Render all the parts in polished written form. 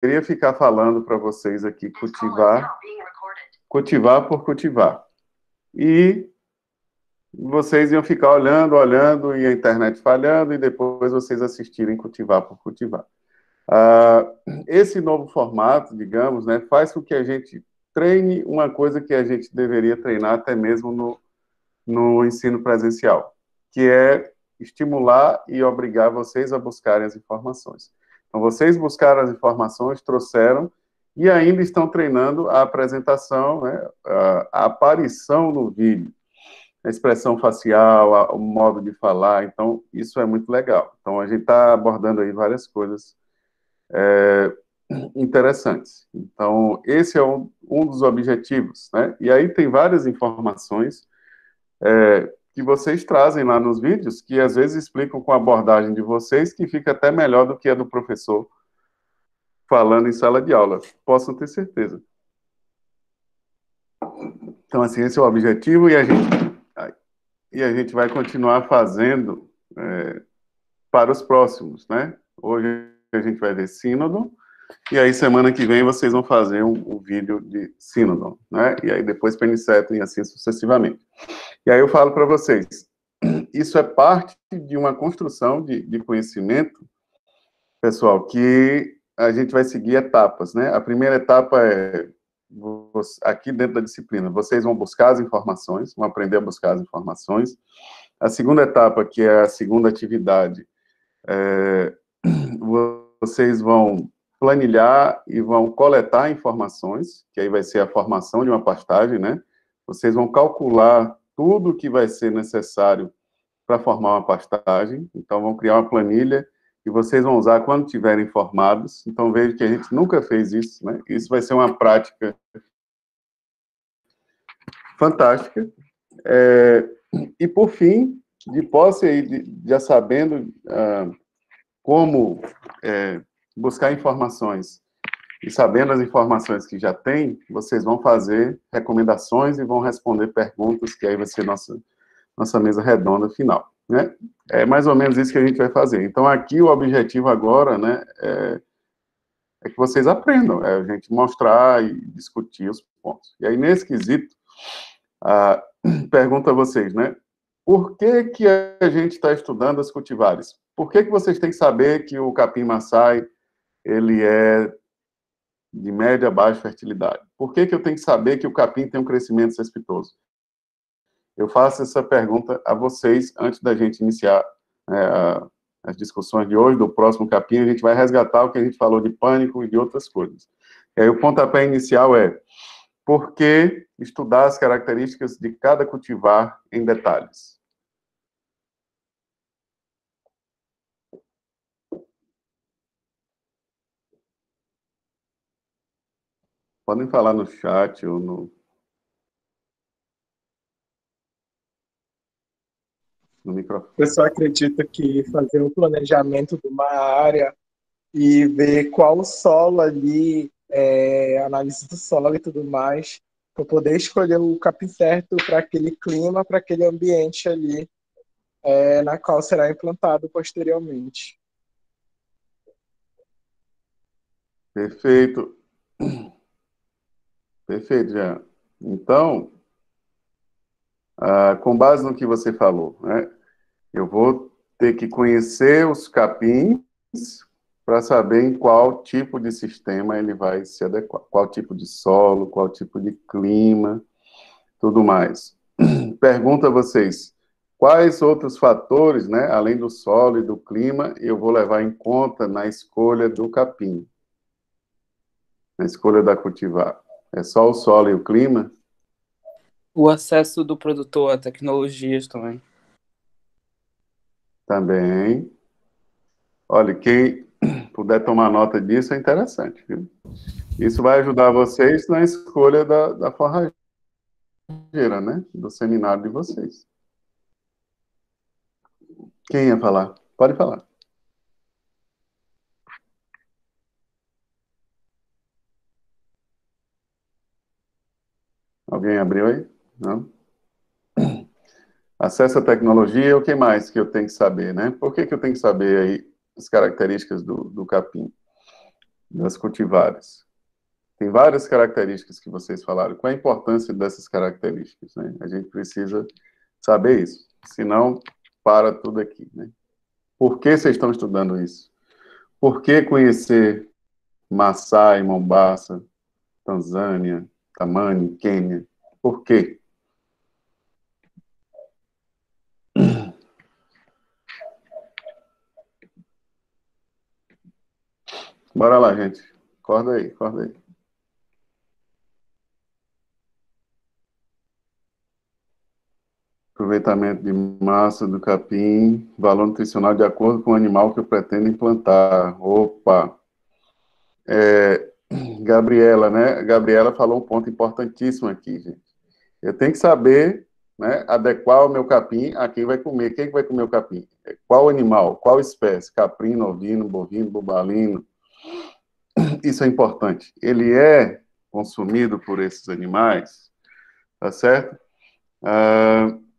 poderia ficar falando para vocês aqui, cultivar por cultivar. E vocês iam ficar olhando, olhando, e a internet falhando, e depois vocês assistirem cultivar por cultivar. Esse novo formato, digamos, né, faz com que a gente treine uma coisa que a gente deveria treinar até mesmo no ensino presencial, que é estimular e obrigar vocês a buscarem as informações. Então, vocês buscaram as informações, trouxeram, e ainda estão treinando a apresentação, né, a aparição no vídeo, a expressão facial, o modo de falar. Então, isso é muito legal. Então, a gente está abordando aí várias coisas interessantes. Então, esse é um dos objetivos, né? E aí tem várias informações que vocês trazem lá nos vídeos, que às vezes explicam com a abordagem de vocês, que fica até melhor do que a do professor falando em sala de aula. Possam ter certeza. Então, assim, esse é o objetivo, e a gente vai continuar fazendo para os próximos, né? Hoje a gente vai ver Sínodo, e aí semana que vem vocês vão fazer um vídeo de Sínodo, né? E aí depois Peniceto e assim sucessivamente. E aí eu falo para vocês, isso é parte de uma construção de conhecimento, pessoal, que a gente vai seguir etapas, né? A primeira etapa é, aqui dentro da disciplina, vocês vão buscar as informações, vão aprender a buscar as informações. A segunda etapa, que é a segunda atividade, vocês vão planilhar e vão coletar informações, que aí vai ser a formação de uma pastagem, né? Vocês vão calcular tudo que vai ser necessário para formar uma pastagem, então vão criar uma planilha que vocês vão usar quando estiverem formados. Então veja que a gente nunca fez isso, né? Isso vai ser uma prática fantástica. E por fim, de posse aí, já sabendo como buscar informações e sabendo as informações que já tem, vocês vão fazer recomendações e vão responder perguntas, que aí vai ser nossa mesa redonda final, né? É mais ou menos isso que a gente vai fazer. Então, aqui o objetivo agora, né, é que vocês aprendam, a gente mostrar e discutir os pontos. E aí, nesse quesito, pergunto a vocês, né, por que a gente está estudando as cultivares? Por que vocês têm que saber que o capim-maçai, ele é de média a baixa fertilidade? Por que eu tenho que saber que o capim tem um crescimento cespitoso? Eu faço essa pergunta a vocês antes da gente iniciar as discussões de hoje, do próximo capim. A gente vai resgatar o que a gente falou de pânico e de outras coisas. E aí o pontapé inicial é: por que estudar as características de cada cultivar em detalhes? Podem falar no chat ou no microfone. Eu só acredito que fazer um planejamento de uma área e ver qual o solo ali, análise do solo e tudo mais, para poder escolher o capim certo para aquele clima, para aquele ambiente ali, na qual será implantado posteriormente. Perfeito. Perfeito, Jean. Então, com base no que você falou, né, eu vou ter que conhecer os capins para saber em qual tipo de sistema ele vai se adequar, qual tipo de solo, qual tipo de clima, tudo mais. Pergunto a vocês, quais outros fatores, né, além do solo e do clima, eu vou levar em conta na escolha do capim, na escolha da cultivar? É só o solo e o clima? O acesso do produtor a tecnologias também. Também. Olha, quem puder tomar nota disso é interessante, viu? Isso vai ajudar vocês na escolha da forrageira, né? Do seminário de vocês. Quem ia falar? Pode falar. Alguém abriu aí? Não? Acesso à tecnologia, o que mais que eu tenho que saber, né? Por que eu tenho que saber aí as características do capim? das cultivares. Tem várias características que vocês falaram. Qual a importância dessas características, né? A gente precisa saber isso. Senão, para tudo aqui, né? Por que vocês estão estudando isso? Por que conhecer Maasai, Mombasa, Tanzânia, Tamani, Quênia? Por quê? Bora lá, gente. Acorda aí, acorda aí. Aproveitamento de massa do capim, valor nutricional de acordo com o animal que eu pretendo implantar. Opa! Gabriela, né? Gabriela falou um ponto importantíssimo aqui, gente. Eu tenho que saber, né, adequar o meu capim a quem vai comer. Quem vai comer o capim? Qual animal? Qual espécie? Caprino, ovino, bovino, bubalino. Isso é importante. Ele é consumido por esses animais, tá certo?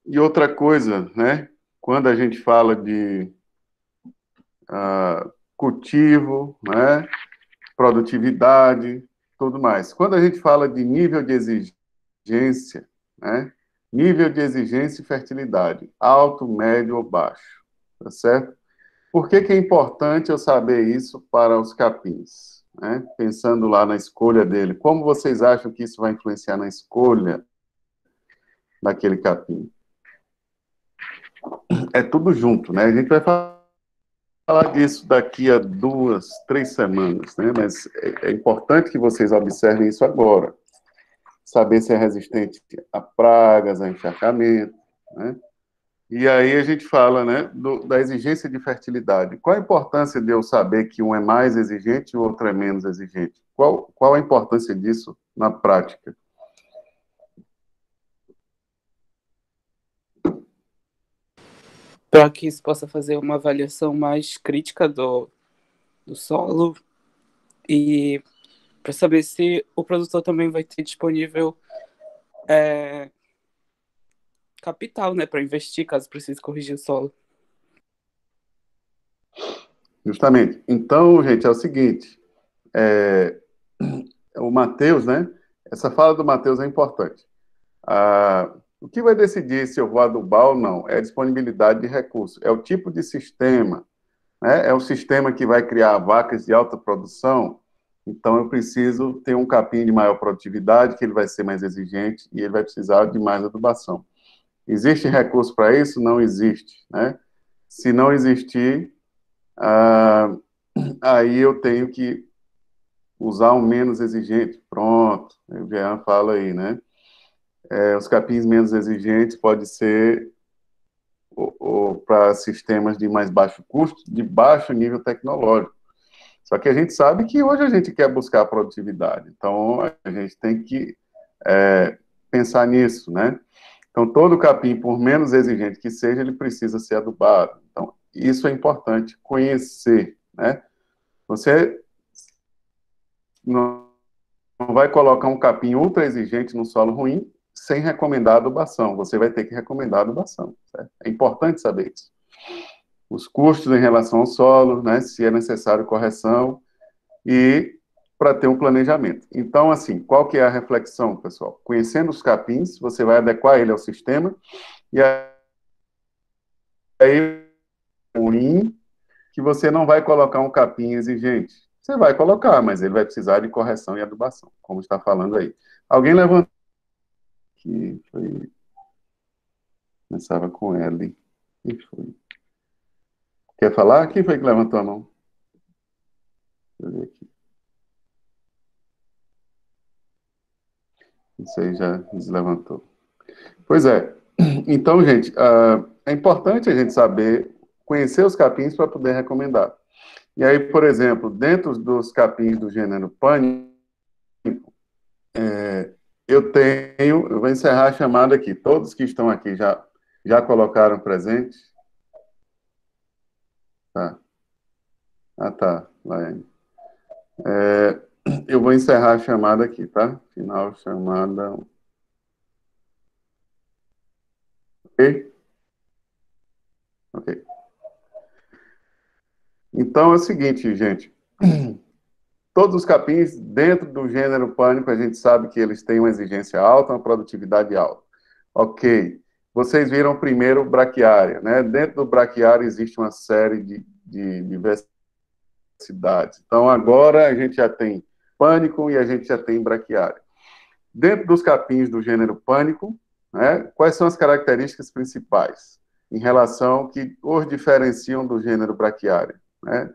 E outra coisa, né? Quando a gente fala de cultivo, né? Produtividade, tudo mais. Quando a gente fala de nível de exigência, né? Nível de exigência e fertilidade, alto, médio ou baixo, tá certo? Por que que é importante eu saber isso para os capins? Né? Pensando lá na escolha dele, como vocês acham que isso vai influenciar na escolha daquele capim? É tudo junto, né? A gente vai falar disso daqui a 2, 3 semanas, né? Mas é importante que vocês observem isso agora. Saber se é resistente a pragas, a encharcamento, né? E aí a gente fala, né, da exigência de fertilidade. Qual a importância de eu saber que um é mais exigente e o outro é menos exigente? Qual a importância disso na prática? Para que isso possa fazer uma avaliação mais crítica do solo e para saber se o produtor também vai ter disponível capital, né, para investir caso precise corrigir o solo. Justamente. Então, gente, é o seguinte, o Matheus, né? Essa fala do Matheus é importante. O que vai decidir se eu vou adubar ou não é a disponibilidade de recursos, é o tipo de sistema, né? É o sistema que vai criar vacas de alta produção, então eu preciso ter um capim de maior produtividade, que ele vai ser mais exigente e ele vai precisar de mais adubação. Existe recurso para isso? Não existe, né? Se não existir, aí eu tenho que usar um menos exigente. Pronto, o Jean fala aí, né? Os capins menos exigentes pode ser para sistemas de mais baixo custo, de baixo nível tecnológico. Só que a gente sabe que hoje a gente quer buscar produtividade, então a gente tem que pensar nisso, né? Então, todo capim, por menos exigente que seja, ele precisa ser adubado. Então, isso é importante conhecer, né? Você não vai colocar um capim ultra exigente no solo ruim sem recomendar adubação. Você vai ter que recomendar adubação, certo? É importante saber isso. Os custos em relação ao solo, né? Se é necessário correção e para ter um planejamento. Então, assim, qual que é a reflexão, pessoal? Conhecendo os capins, você vai adequar ele ao sistema e aí ruim que você não vai colocar um capim exigente. Você vai colocar, mas ele vai precisar de correção e adubação, como está falando aí. Alguém levantou que foi começava com L. Quem foi? Quer falar? Quem foi que levantou a mão? Deixa eu ver aqui. Isso aí já deslevantou. Pois é. Então, gente, é importante a gente saber conhecer os capins para poder recomendar. E aí, por exemplo, dentro dos capins do gênero Pânico, eu vou encerrar a chamada aqui. Todos que estão aqui já colocaram presente? Tá. Ah, tá. Vai. Eu vou encerrar a chamada aqui, tá? Final chamada. Ok? Ok. Então é o seguinte, gente. todos os capins, dentro do gênero pânico, a gente sabe que eles têm uma exigência alta, uma produtividade alta. Ok. Vocês viram primeiro braquiária, né? Dentro do braquiária existe uma série de diversidades. Então, agora a gente já tem pânico e a gente já tem braquiária. Dentro dos capins do gênero pânico, né, quais são as características principais em relação que os diferenciam do gênero braquiária, né?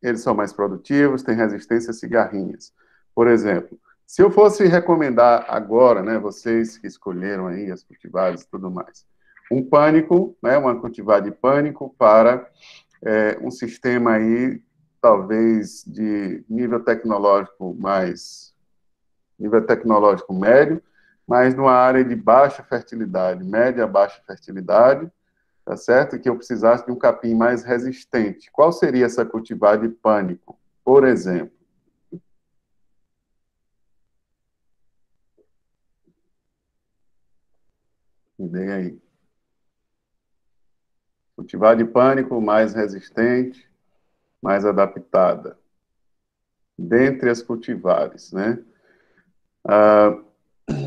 Eles são mais produtivos, têm resistência a cigarrinhas. Por exemplo, se eu fosse recomendar agora, né, vocês que escolheram aí as cultivares e tudo mais, um pânico, né, uma cultivar de pânico para um sistema aí, talvez, de nível tecnológico médio, mas numa área de baixa fertilidade, média a baixa fertilidade, tá certo? Que eu precisasse de um capim mais resistente. Qual seria essa cultivar de pânico, por exemplo? Me deem aí. Cultivar de pânico mais resistente, mais adaptada. Dentre as cultivares, né?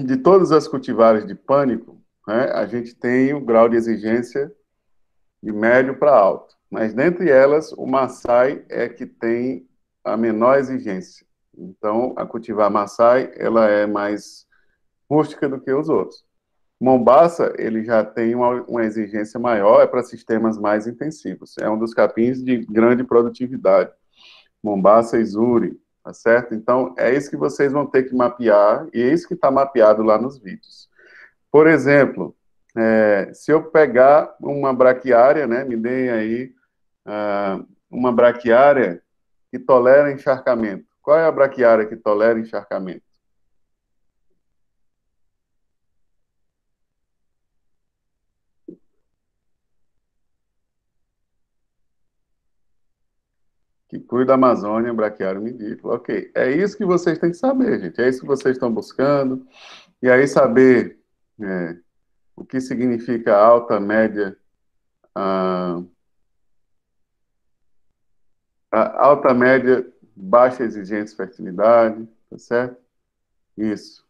De todas as cultivares de pânico, né, a gente tem o grau de exigência de médio para alto. Mas, dentre elas, o Maasai é que tem a menor exigência. Então, a cultivar Maasai, ela é mais rústica do que os outros. Mombasa, ele já tem uma exigência maior, é para sistemas mais intensivos. É um dos capins de grande produtividade. Mombasa e Zuri, tá certo? Então, é isso que vocês vão ter que mapear, e é isso que está mapeado lá nos vídeos. Por exemplo, se eu pegar uma braquiária, né, me deem aí uma braquiária que tolera encharcamento. Qual é a braquiária que tolera encharcamento? Que cuida da Amazônia, braquiário medículo. Ok, é isso que vocês têm que saber, gente. É isso que vocês estão buscando. E aí saber o que significa alta, média, alta, média, baixa exigência de fertilidade, tá certo? Isso,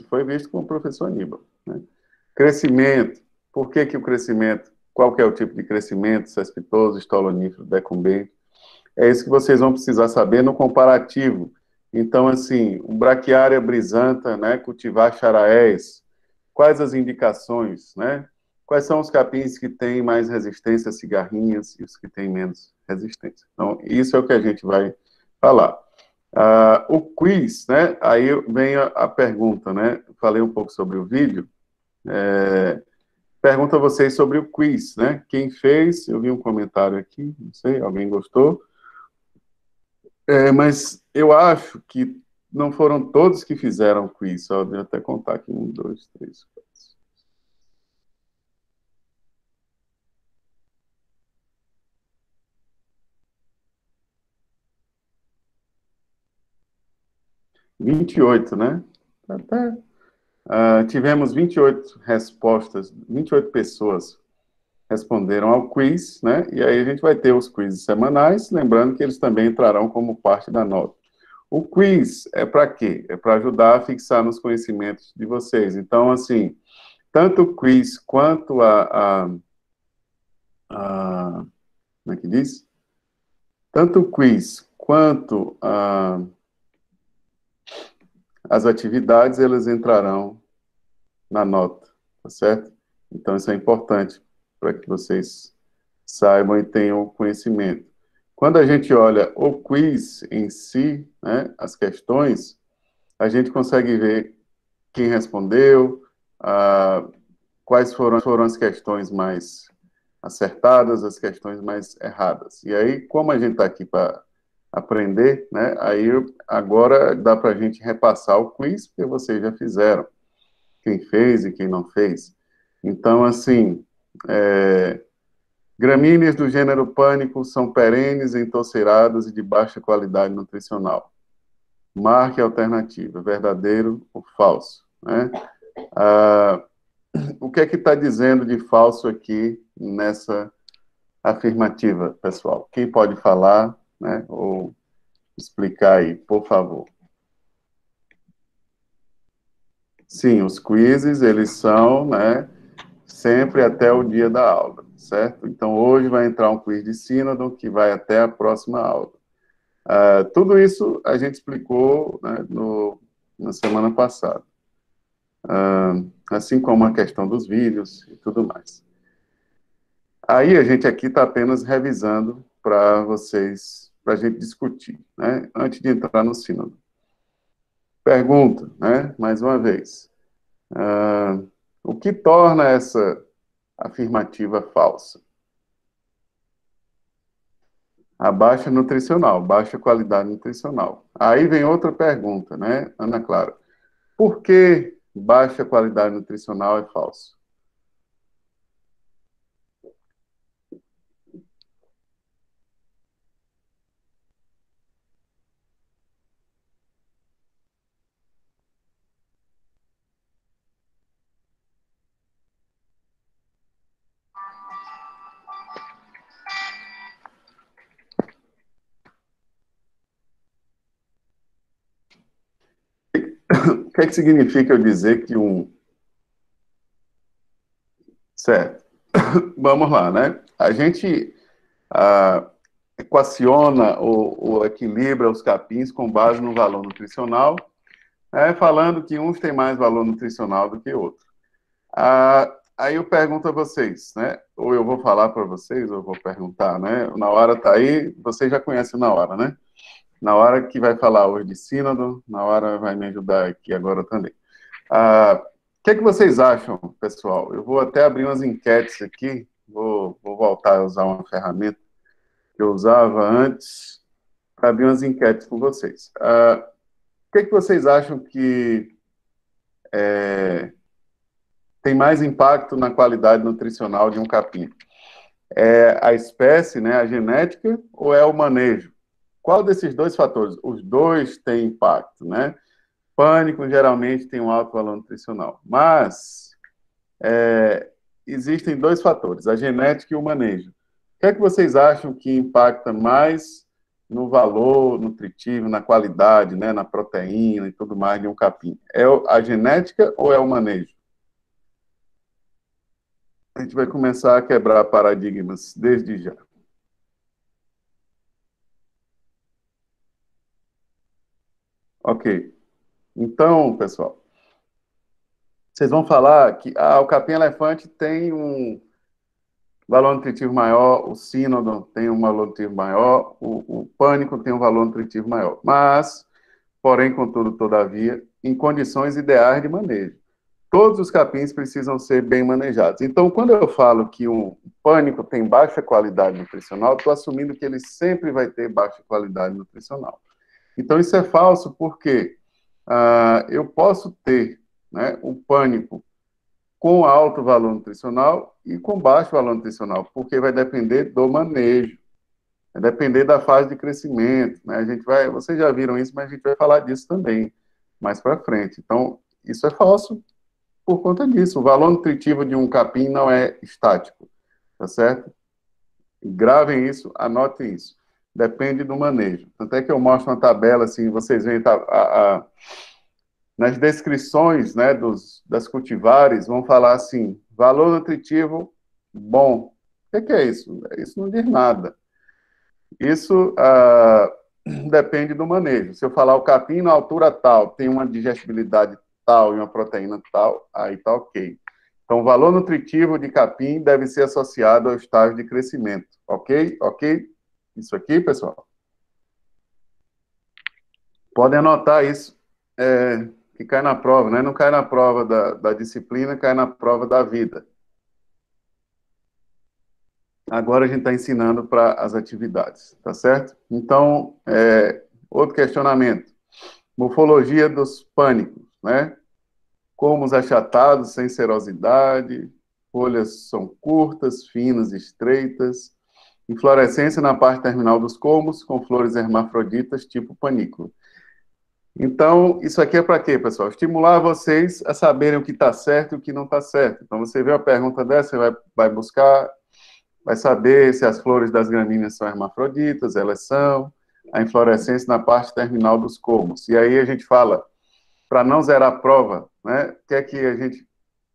foi visto com o professor Aníbal, né? Crescimento, por que o crescimento, qual que é o tipo de crescimento, cespitoso, estolonífero, decumbente, é isso que vocês vão precisar saber no comparativo. Então, assim, um braquiária brisanta, né, cultivar charaés, quais as indicações, né? Quais são os capins que têm mais resistência a cigarrinhas e os que têm menos resistência? Então, isso é o que a gente vai falar. O quiz, né? Aí vem a pergunta, né? Falei um pouco sobre o vídeo. Pergunto a vocês sobre o quiz, né? Quem fez? Eu vi um comentário aqui, não sei, alguém gostou? Mas eu acho que não foram todos que fizeram o quiz, só deixa eu até contar aqui, 1, 2, 3, 4. 28, né? Tivemos 28 respostas, 28 pessoas responderam ao quiz, né? E aí a gente vai ter os quizzes semanais, lembrando que eles também entrarão como parte da nota. O quiz é para quê? É para ajudar a fixar nos conhecimentos de vocês. Então, assim, tanto o quiz quanto como é que diz? Tanto o quiz quanto as atividades, elas entrarão na nota, tá certo? Então, isso é importante para que vocês saibam e tenham conhecimento. Quando a gente olha o quiz em si, né, as questões, a gente consegue ver quem respondeu, quais foram as questões mais acertadas, as questões mais erradas. E aí, como a gente está aqui para aprender, né, aí agora dá para a gente repassar o quiz, porque vocês já fizeram, quem fez e quem não fez. Então, assim, gramíneas do gênero pânico são perenes, entoceradas e de baixa qualidade nutricional. Marque a alternativa, verdadeiro ou falso, né? O que é que está dizendo de falso aqui nessa afirmativa, pessoal? Quem pode falar? né? Ou explicar aí, por favor. Sim, os quizzes, eles são, né, sempre até o dia da aula, certo? Então, hoje vai entrar um quiz de sínodo que vai até a próxima aula. Tudo isso a gente explicou, né, na semana passada. Assim como a questão dos vídeos e tudo mais. Aí a gente aqui está apenas revisando para vocês, para a gente discutir, né, antes de entrar no sínodo. Pergunta, né, mais uma vez. O que torna essa afirmativa falsa? A baixa nutricional, baixa qualidade nutricional. Aí vem outra pergunta, né, Ana Clara? Por que baixa qualidade nutricional é falso? O que é que significa eu dizer que um... Certo. Vamos lá, né? A gente equaciona ou equilibra os capins com base no valor nutricional, falando que uns têm mais valor nutricional do que outros. Aí eu pergunto a vocês, né? Ou eu vou falar para vocês, ou eu vou perguntar, né? Na hora tá aí, vocês já conhecem na hora, né? Na hora que vai falar hoje de sínodo, na hora vai me ajudar aqui agora também. O que é que vocês acham, pessoal? Eu vou até abrir umas enquetes aqui, vou voltar a usar uma ferramenta que eu usava antes, para abrir umas enquetes com vocês. O que é que vocês acham que tem mais impacto na qualidade nutricional de um capim? É a espécie, né, a genética, ou é o manejo? Qual desses dois fatores? Os dois têm impacto, né? Pânico, geralmente, tem um alto valor nutricional. Mas existem dois fatores, a genética e o manejo. O que é que vocês acham que impacta mais no valor nutritivo, na qualidade, né, na proteína e tudo mais de um capim? É a genética ou é o manejo? A gente vai começar a quebrar paradigmas desde já. Ok. Então, pessoal, vocês vão falar que o capim-elefante tem um valor nutritivo maior, o sínodo tem um valor nutritivo maior, o pânico tem um valor nutritivo maior. Mas, porém, contudo, todavia, em condições ideais de manejo. Todos os capins precisam ser bem manejados. Então, quando eu falo que um pânico tem baixa qualidade nutricional, estou assumindo que ele sempre vai ter baixa qualidade nutricional. Então, isso é falso porque eu posso ter, né, um pânico com alto valor nutricional e com baixo valor nutricional, porque vai depender do manejo, vai depender da fase de crescimento, né? Vocês já viram isso, mas a gente vai falar disso também mais para frente. Então, isso é falso por conta disso. O valor nutritivo de um capim não é estático, tá certo? Gravem isso, anotem isso. Depende do manejo. Tanto é que eu mostro uma tabela, assim, vocês veem, nas descrições, né, das cultivares, vão falar assim, valor nutritivo bom. O que é isso? Isso não diz nada. Isso depende do manejo. Se eu falar o capim na altura tal, tem uma digestibilidade tal e uma proteína tal, aí tá ok. Então, o valor nutritivo de capim deve ser associado ao estágio de crescimento. Ok? Ok? Isso aqui, pessoal? Podem anotar isso, que cai na prova, né? Não cai na prova da disciplina, cai na prova da vida. Agora a gente está ensinando para as atividades, tá certo? Então, outro questionamento. Morfologia dos pânicos, né? Colmos achatados, sem serosidade, folhas são curtas, finas, estreitas, inflorescência na parte terminal dos colmos, com flores hermafroditas, tipo panículo. Então, isso aqui é para quê, pessoal? Estimular vocês a saberem o que está certo e o que não está certo. Então, você vê uma pergunta dessa, você vai buscar vai saber se as flores das gramíneas são hermafroditas, elas são, a inflorescência na parte terminal dos colmos. E aí a gente fala, para não zerar a prova, né, que é que a gente,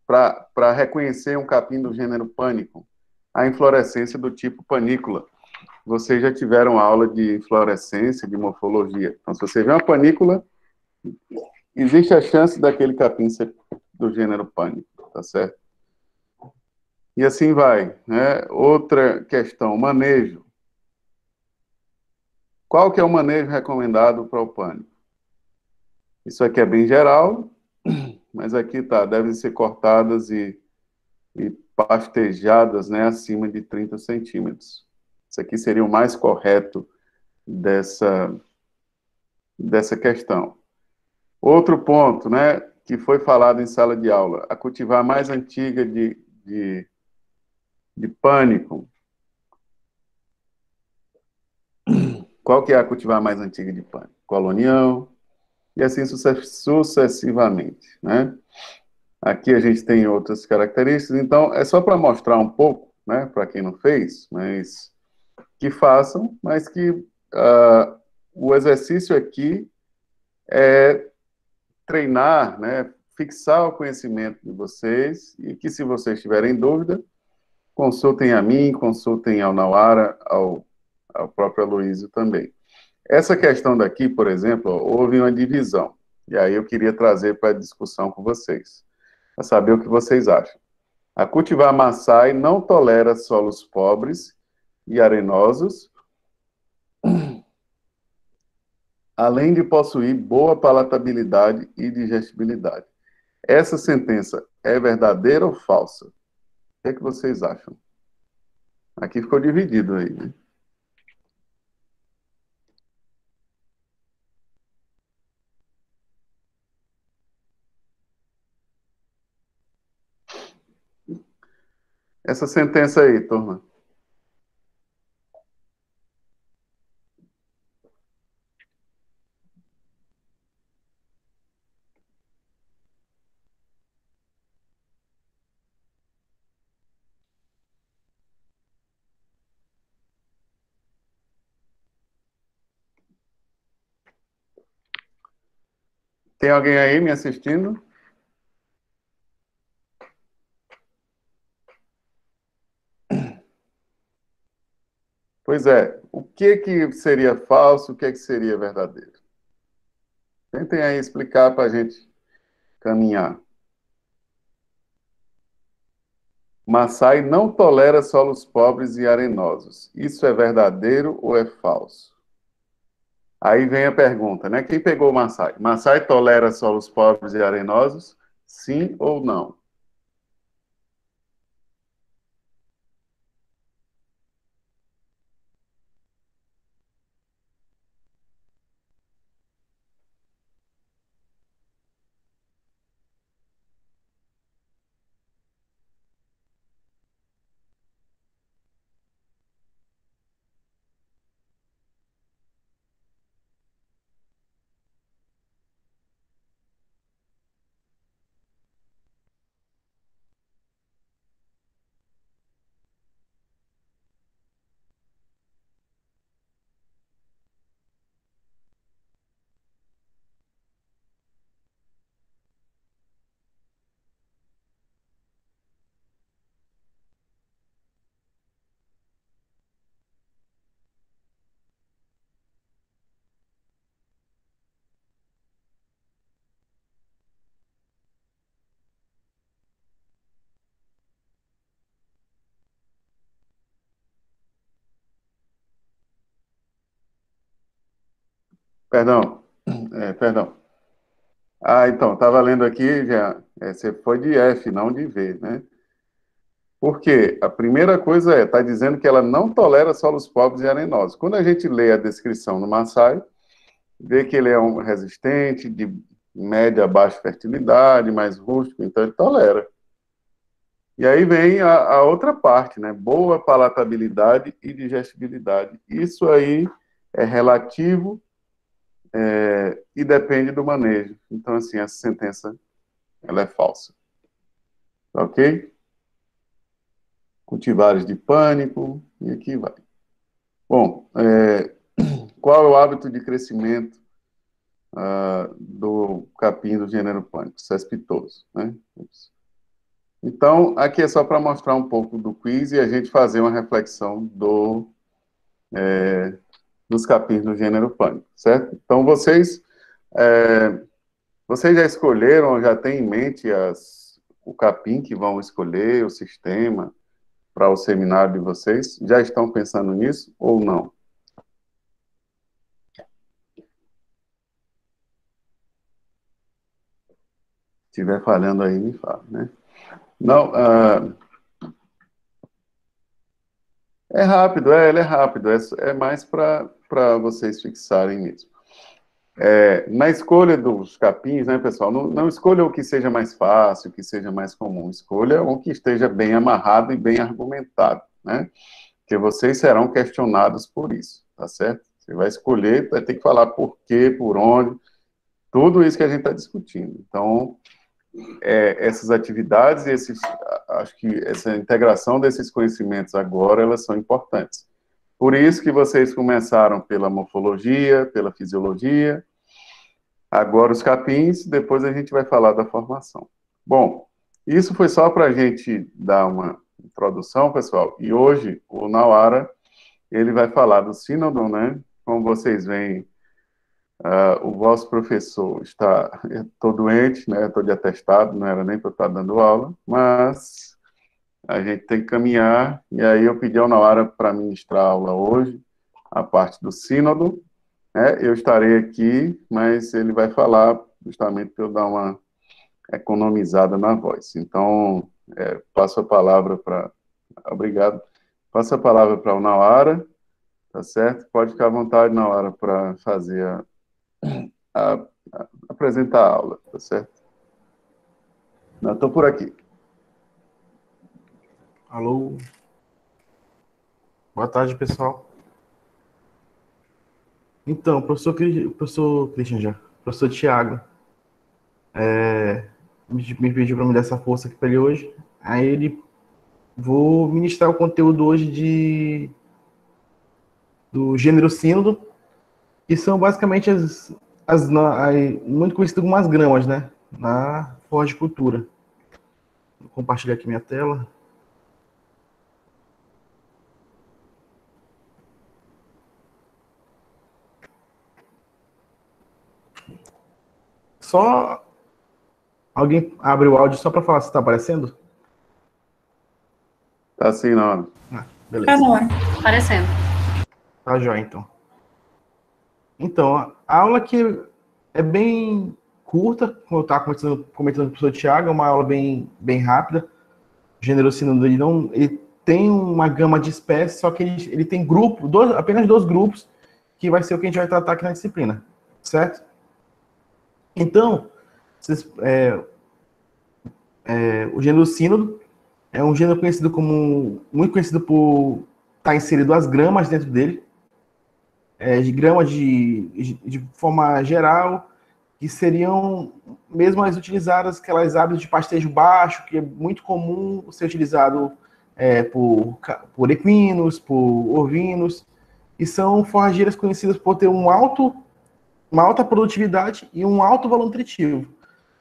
para reconhecer um capim do gênero pânico, a inflorescência do tipo panícula. Vocês já tiveram aula de inflorescência, de morfologia. Então, se você vê uma panícula, existe a chance daquele capim ser do gênero pânico, tá certo? E assim vai, né? Outra questão, manejo. Qual que é o manejo recomendado para o pânico? Isso aqui é bem geral, mas aqui tá, devem ser cortadas e pastejadas, né, acima de 30 centímetros. Isso aqui seria o mais correto dessa questão. Outro ponto, né, que foi falado em sala de aula, a cultivar mais antiga de pânico. Qual que é a cultivar mais antiga de pânico? Colonião, e assim sucessivamente, né? Aqui a gente tem outras características, então é só para mostrar um pouco, né, para quem não fez, mas que façam, mas que o exercício aqui é treinar, né, fixar o conhecimento de vocês e que, se vocês tiverem dúvida, consultem a mim, consultem ao Nauara, ao próprio Aloysio também. Essa questão daqui, por exemplo, houve uma divisão, e aí eu queria trazer para a discussão com vocês, para saber o que vocês acham. A cultivar Maasai não tolera solos pobres e arenosos, além de possuir boa palatabilidade e digestibilidade. Essa sentença é verdadeira ou falsa? O que é que vocês acham? Aqui ficou dividido aí, né? Essa sentença aí, turma. Tem alguém aí me assistindo? Pois é. O que que seria falso, o que que seria verdadeiro? Tentem aí explicar para a gente caminhar. Maasai não tolera solos pobres e arenosos. Isso é verdadeiro ou é falso? Aí vem a pergunta, né? Quem pegou o Maasai? Maasai tolera solos pobres e arenosos? Sim ou não? Perdão. Perdão. Ah, então, estava lendo aqui, já, você foi de F, não de V, né? Por quê? A primeira coisa está dizendo que ela não tolera solos pobres e arenosos. Quando a gente lê a descrição do Maasai, vê que ele é um resistente, de média a baixa fertilidade, mais rústico, então ele tolera. E aí vem a outra parte, né? Boa palatabilidade e digestibilidade. Isso aí é relativo e depende do manejo. Então, assim, essa sentença ela é falsa. Ok? cultivares de pânico, e aqui vai. Bom, qual é o hábito de crescimento do capim do gênero pânico? Cespitoso, né? Então, aqui é só para mostrar um pouco do quiz e a gente fazer uma reflexão dos capins do gênero pânico, certo? Então, vocês já escolheram, já têm em mente o capim que vão escolher, o sistema para o seminário de vocês? Já estão pensando nisso ou não? Se estiver falhando aí, me fala, né? Não, ele é rápido, é mais para vocês fixarem mesmo. Na escolha dos capins, né, pessoal, não escolha o que seja mais fácil, o que seja mais comum, escolha o que esteja bem amarrado e bem argumentado, né? Porque vocês serão questionados por isso, tá certo? Você vai escolher, vai ter que falar por quê, por onde, tudo isso que a gente está discutindo. Então, essas atividades, acho que essa integração desses conhecimentos agora, elas são importantes. Por isso que vocês começaram pela morfologia, pela fisiologia, agora os capins, depois a gente vai falar da formação. Bom, isso foi só para a gente dar uma introdução, pessoal, e hoje o Nauara, ele vai falar do sínodo, né? Como vocês veem, o vosso professor estou doente, né? Estou de atestado, não era nem para eu estar dando aula, mas a gente tem que caminhar, e aí eu pedi ao Nauara para ministrar a aula hoje, a parte do sínodo, né? Eu estarei aqui, mas ele vai falar justamente para eu dar uma economizada na voz. Então, passo a palavra para... Obrigado. Passo a palavra para o Nauara, tá certo? Pode ficar à vontade, Nauara, para fazer apresentar a aula, tá certo? Eu estou por aqui. Alô. Boa tarde, pessoal. Então, professor Christian já, professor Tiago, me pediu para me dar essa força aqui para ele hoje. Aí vou ministrar o conteúdo hoje do gênero sínodo, que são basicamente muito conhecido como as gramas, né? Na horticultura. Vou compartilhar aqui minha tela. Só alguém abre o áudio só para falar se está aparecendo? Tá sim, não. Beleza. Tá bom, aparecendo. Tá jóia, então. Então, a aula aqui é bem curta, como eu estava comentando com o professor Tiago, é uma aula bem rápida. O gênero sínodo, ele tem uma gama de espécies, só que ele tem apenas 2 grupos, que vai ser o que a gente vai tratar aqui na disciplina, certo? Então, o gênero sínodo é um gênero muito conhecido por estar inserido as gramas dentro dele, de grama de forma geral, que seriam mesmo as utilizadas, aquelas aves de pastejo baixo, que é muito comum ser utilizado por equinos, por ovinos, e são forrageiras conhecidas por ter uma alta produtividade e um alto valor nutritivo.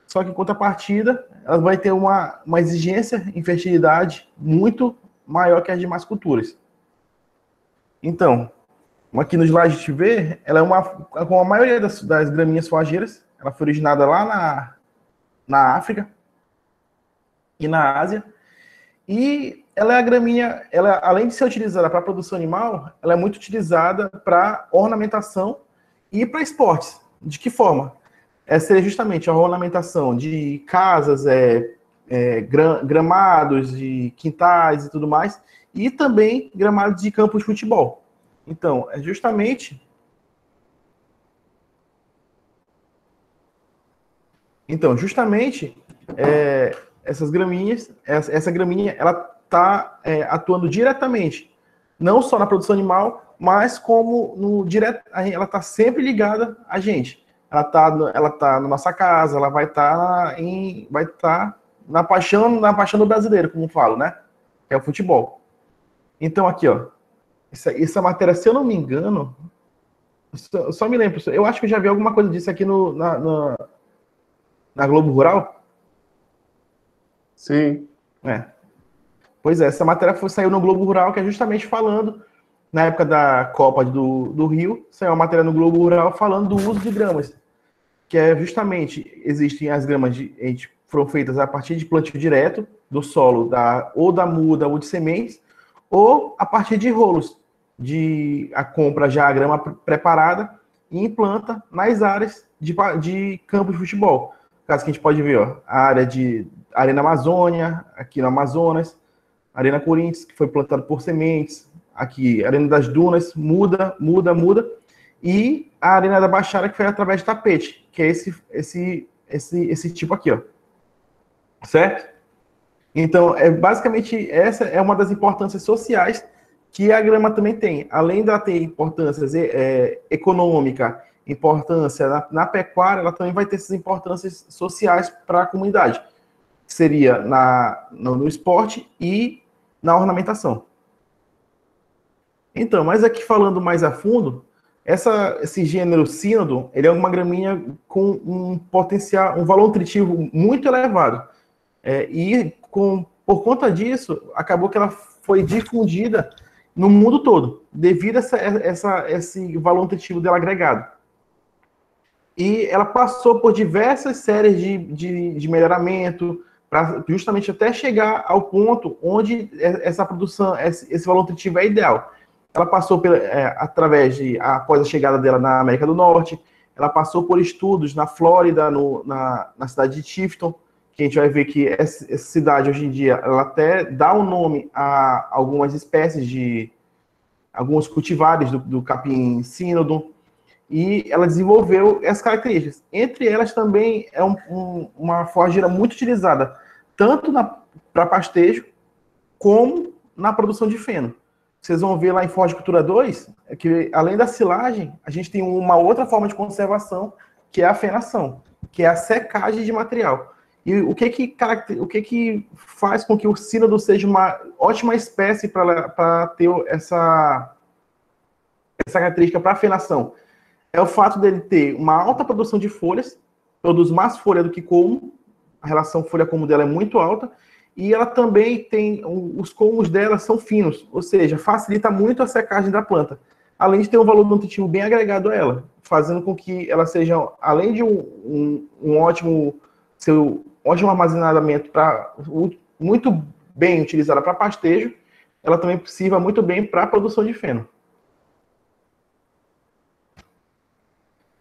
Só que, em contrapartida, ela vai ter uma exigência em fertilidade muito maior que as demais culturas. Então, aqui no slide a gente vê, ela é como a maioria das graminhas forrageiras, ela foi originada lá na África e na Ásia, e ela é a graminha, além de ser utilizada para produção animal, ela é muito utilizada para ornamentação e para esportes. De que forma? Seria justamente a ornamentação de casas, gramados, de quintais e tudo mais, e também gramados de campos de futebol. Então, justamente essas graminhas, essa graminha, ela está atuando diretamente, não só na produção animal, mas como ela está sempre ligada a gente. Ela tá na nossa casa, ela vai estar na paixão do brasileiro, como falo, né? Que é o futebol. Então, aqui, ó, essa matéria, se eu não me engano, só me lembro, eu acho que eu já vi alguma coisa disso aqui na Globo Rural. Sim. Pois é, essa matéria saiu no Globo Rural, que é justamente falando, na época da Copa do Rio, saiu uma matéria no Globo Rural falando do uso de gramas, que é justamente, existem as gramas foram feitas a partir de plantio direto do solo, ou da muda ou de sementes, ou a partir de rolos, a compra já a grama preparada e implanta nas áreas de campo de futebol. Caso que a gente pode ver, ó, a área de Arena Amazônia, aqui no Amazonas, Arena Corinthians, que foi plantada por sementes, aqui Arena das Dunas, muda, e a Arena da Baixada, que foi através de tapete, que é esse tipo aqui, ó. Certo? Então, basicamente, essa é uma das importâncias sociais que a grama também tem. Além dela ter importância econômica, importância na pecuária, ela também vai ter essas importâncias sociais para a comunidade. Que seria no esporte e na ornamentação. Então, mas aqui falando mais a fundo, esse gênero sínodo, ele é uma gramínea com um potencial, um valor nutritivo muito elevado. Por conta disso, acabou que ela foi difundida no mundo todo, devido a esse valor nutritivo dela agregado. E ela passou por diversas séries de melhoramento, justamente até chegar ao ponto onde essa produção, esse valor nutritivo é ideal. Ela passou após a chegada dela na América do Norte, ela passou por estudos na Flórida, na cidade de Tifton, que a gente vai ver que essa cidade, hoje em dia, ela até dá um nome a algumas espécies alguns cultivares do capim sínodon, e ela desenvolveu essas características. Entre elas também é uma forrageira muito utilizada, tanto para pastejo, como na produção de feno. Vocês vão ver lá em Forragicultura 2, que além da silagem, a gente tem uma outra forma de conservação, que é a fenação, que é a secagem de material. E o que faz com que o sínodo seja uma ótima espécie para ter essa característica para a fenação? É o fato dele ter uma alta produção de folhas, produz mais folha do que colmo, a relação folha-colmo dela é muito alta, e ela também os colmos dela são finos, ou seja, facilita muito a secagem da planta, além de ter um valor nutritivo bem agregado a ela, fazendo com que ela seja, além de um ótimo armazenamento muito bem utilizada para pastejo, ela também sirva muito bem para a produção de feno.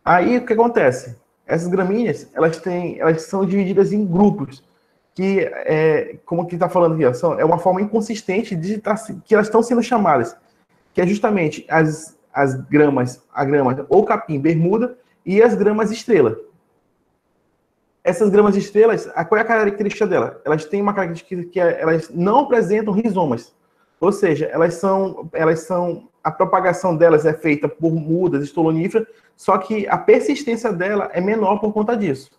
Aí, o que acontece? Essas gramíneas, elas são divididas em grupos, que, como que está falando aqui, é uma forma inconsistente que elas estão sendo chamadas, que é justamente a grama ou capim bermuda e as gramas estrela. Essas gramas estrelas, qual é a característica dela? Elas têm uma característica que elas não apresentam rizomas, ou seja, a propagação delas é feita por mudas estoloníferas, só que a persistência dela é menor por conta disso.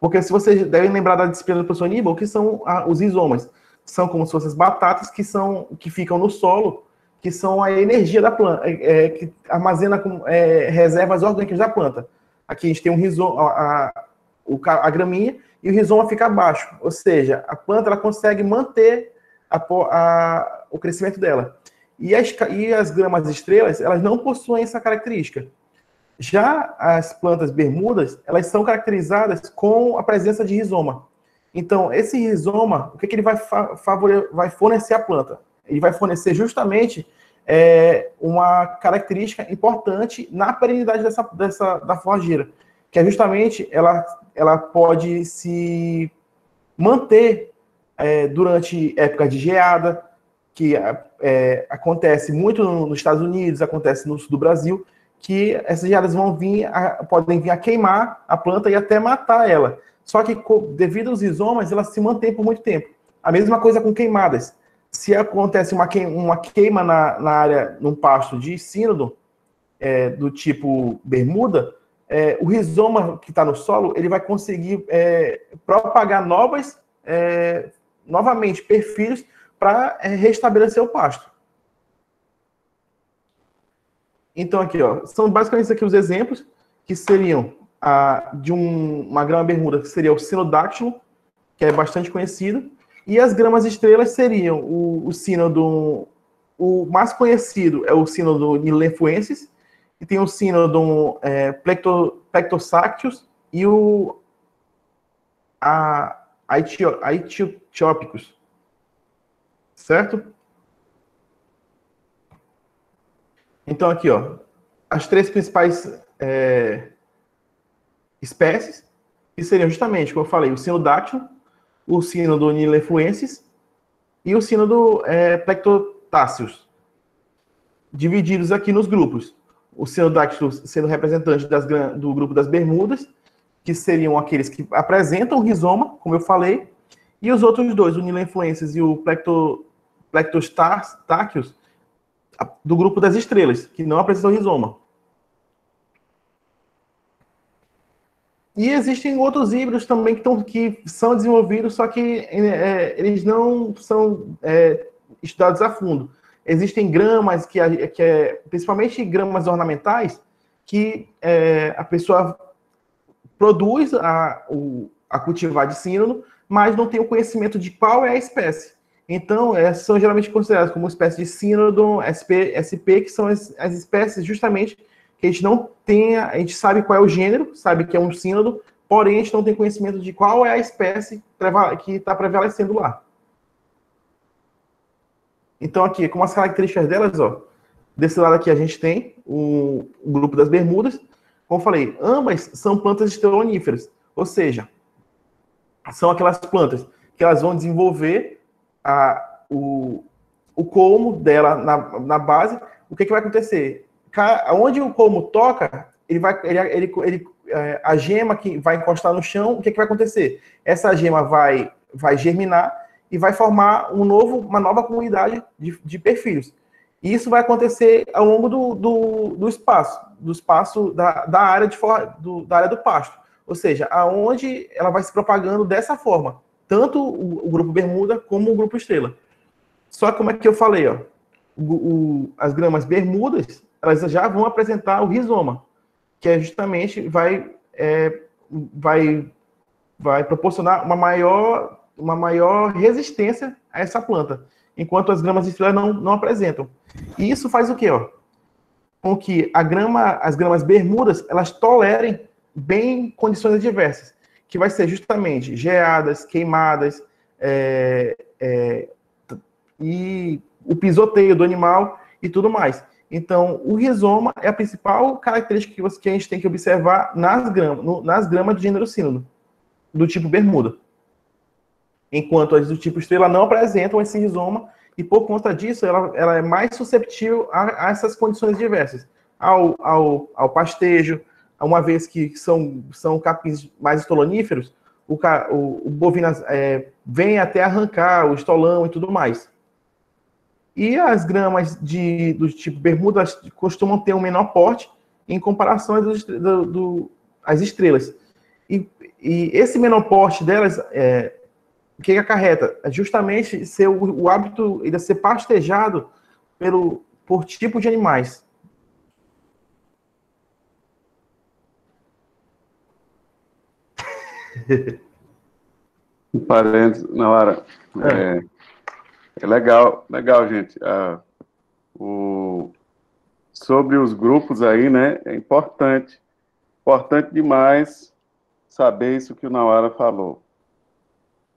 Porque se vocês devem lembrar da disciplina do professor Aníbal, que são os rizomas. São como se fossem as batatas que ficam no solo, que são a energia da planta, que armazena reservas orgânicas da planta. Aqui a gente tem um rizoma, a graminha, e o rizoma fica abaixo. Ou seja, a planta ela consegue manter o crescimento dela. E as gramas estrelas, elas não possuem essa característica. Já as plantas bermudas, elas são caracterizadas com a presença de rizoma. Então, esse rizoma, o que ele vai fornecer à planta? Ele vai fornecer justamente uma característica importante na perenidade da forrageira, que é justamente ela pode se manter durante época de geada, que acontece muito nos Estados Unidos, acontece no sul do Brasil, que essas geadas podem vir a queimar a planta e até matar ela. Só que, devido aos rizomas, elas se mantêm por muito tempo. A mesma coisa com queimadas. Se acontece uma queima na área, num pasto de sínodo, do tipo bermuda, o rizoma que está no solo, ele vai conseguir propagar novamente perfilhos para restabelecer o pasto. Então, aqui, ó, são basicamente aqui os exemplos, que seriam uma grama bermuda, que seria o sinodáctilo, que é bastante conhecido, e as gramas estrelas seriam o sínodo, o mais conhecido é o sínodo nilenfuensis, e tem o sínodo plectosácteus e o aetiópicos, certo? Então, aqui, ó, as três principais espécies, que seriam justamente, como eu falei, o sinodáctilo, o sínodo nilenfuensis e o sínodo plectotáceos, divididos aqui nos grupos. O sinodáctilo sendo representante do grupo das bermudas, que seriam aqueles que apresentam o rizoma, como eu falei, e os outros dois, o nilenfuensis e o plectostáqueos, do grupo das estrelas, que não apresentam o rizoma. E existem outros híbridos também que são desenvolvidos, só que eles não são estudados a fundo. Existem gramas, principalmente gramas ornamentais, que a pessoa produz a cultivar de sínodo, mas não tem o conhecimento de qual é a espécie. Então, são geralmente consideradas como espécies de sínodo, SP, que são as espécies justamente que a gente não tem, a gente sabe qual é o gênero, sabe que é um sínodo, porém a gente não tem conhecimento de qual é a espécie que está prevalecendo lá. Então, aqui, como as características delas, ó, desse lado aqui a gente tem o grupo das bermudas. Como eu falei, ambas são plantas esteroníferas, ou seja, são aquelas plantas que elas vão desenvolver o colmo dela na base. O que vai acontecer? Onde o colmo toca, a gema que vai encostar no chão, o que vai acontecer? Essa gema vai germinar e vai formar uma nova comunidade de perfilhos. E isso vai acontecer ao longo do espaço da área do pasto. Ou seja, aonde ela vai se propagando dessa forma. Tanto o grupo bermuda como o grupo estrela. Só que como é que eu falei, ó, as gramas bermudas, elas já vão apresentar o rizoma, que justamente vai proporcionar uma maior resistência a essa planta, enquanto as gramas estrelas não apresentam. E isso faz o quê? Ó? Com que as gramas bermudas, elas tolerem bem condições adversas, que vai ser justamente geadas, queimadas, e o pisoteio do animal e tudo mais. Então, o rizoma é a principal característica que a gente tem que observar nas gramas do gênero sínodo, do tipo bermuda. Enquanto as do tipo estrela não apresentam esse rizoma, e por conta disso, ela é mais suscetível a essas condições diversas, ao pastejo, uma vez que são capins mais estoloníferos, o bovino vem até arrancar o estolão e tudo mais. E as gramas do tipo bermuda costumam ter um menor porte em comparação às estrelas. E esse menor porte delas, o que acarreta? É justamente ser o hábito de ser pastejado por tipo de animais. Um parênteses, Nawara. É legal, gente. Sobre os grupos aí, né? É importante demais saber isso que o Nawara falou.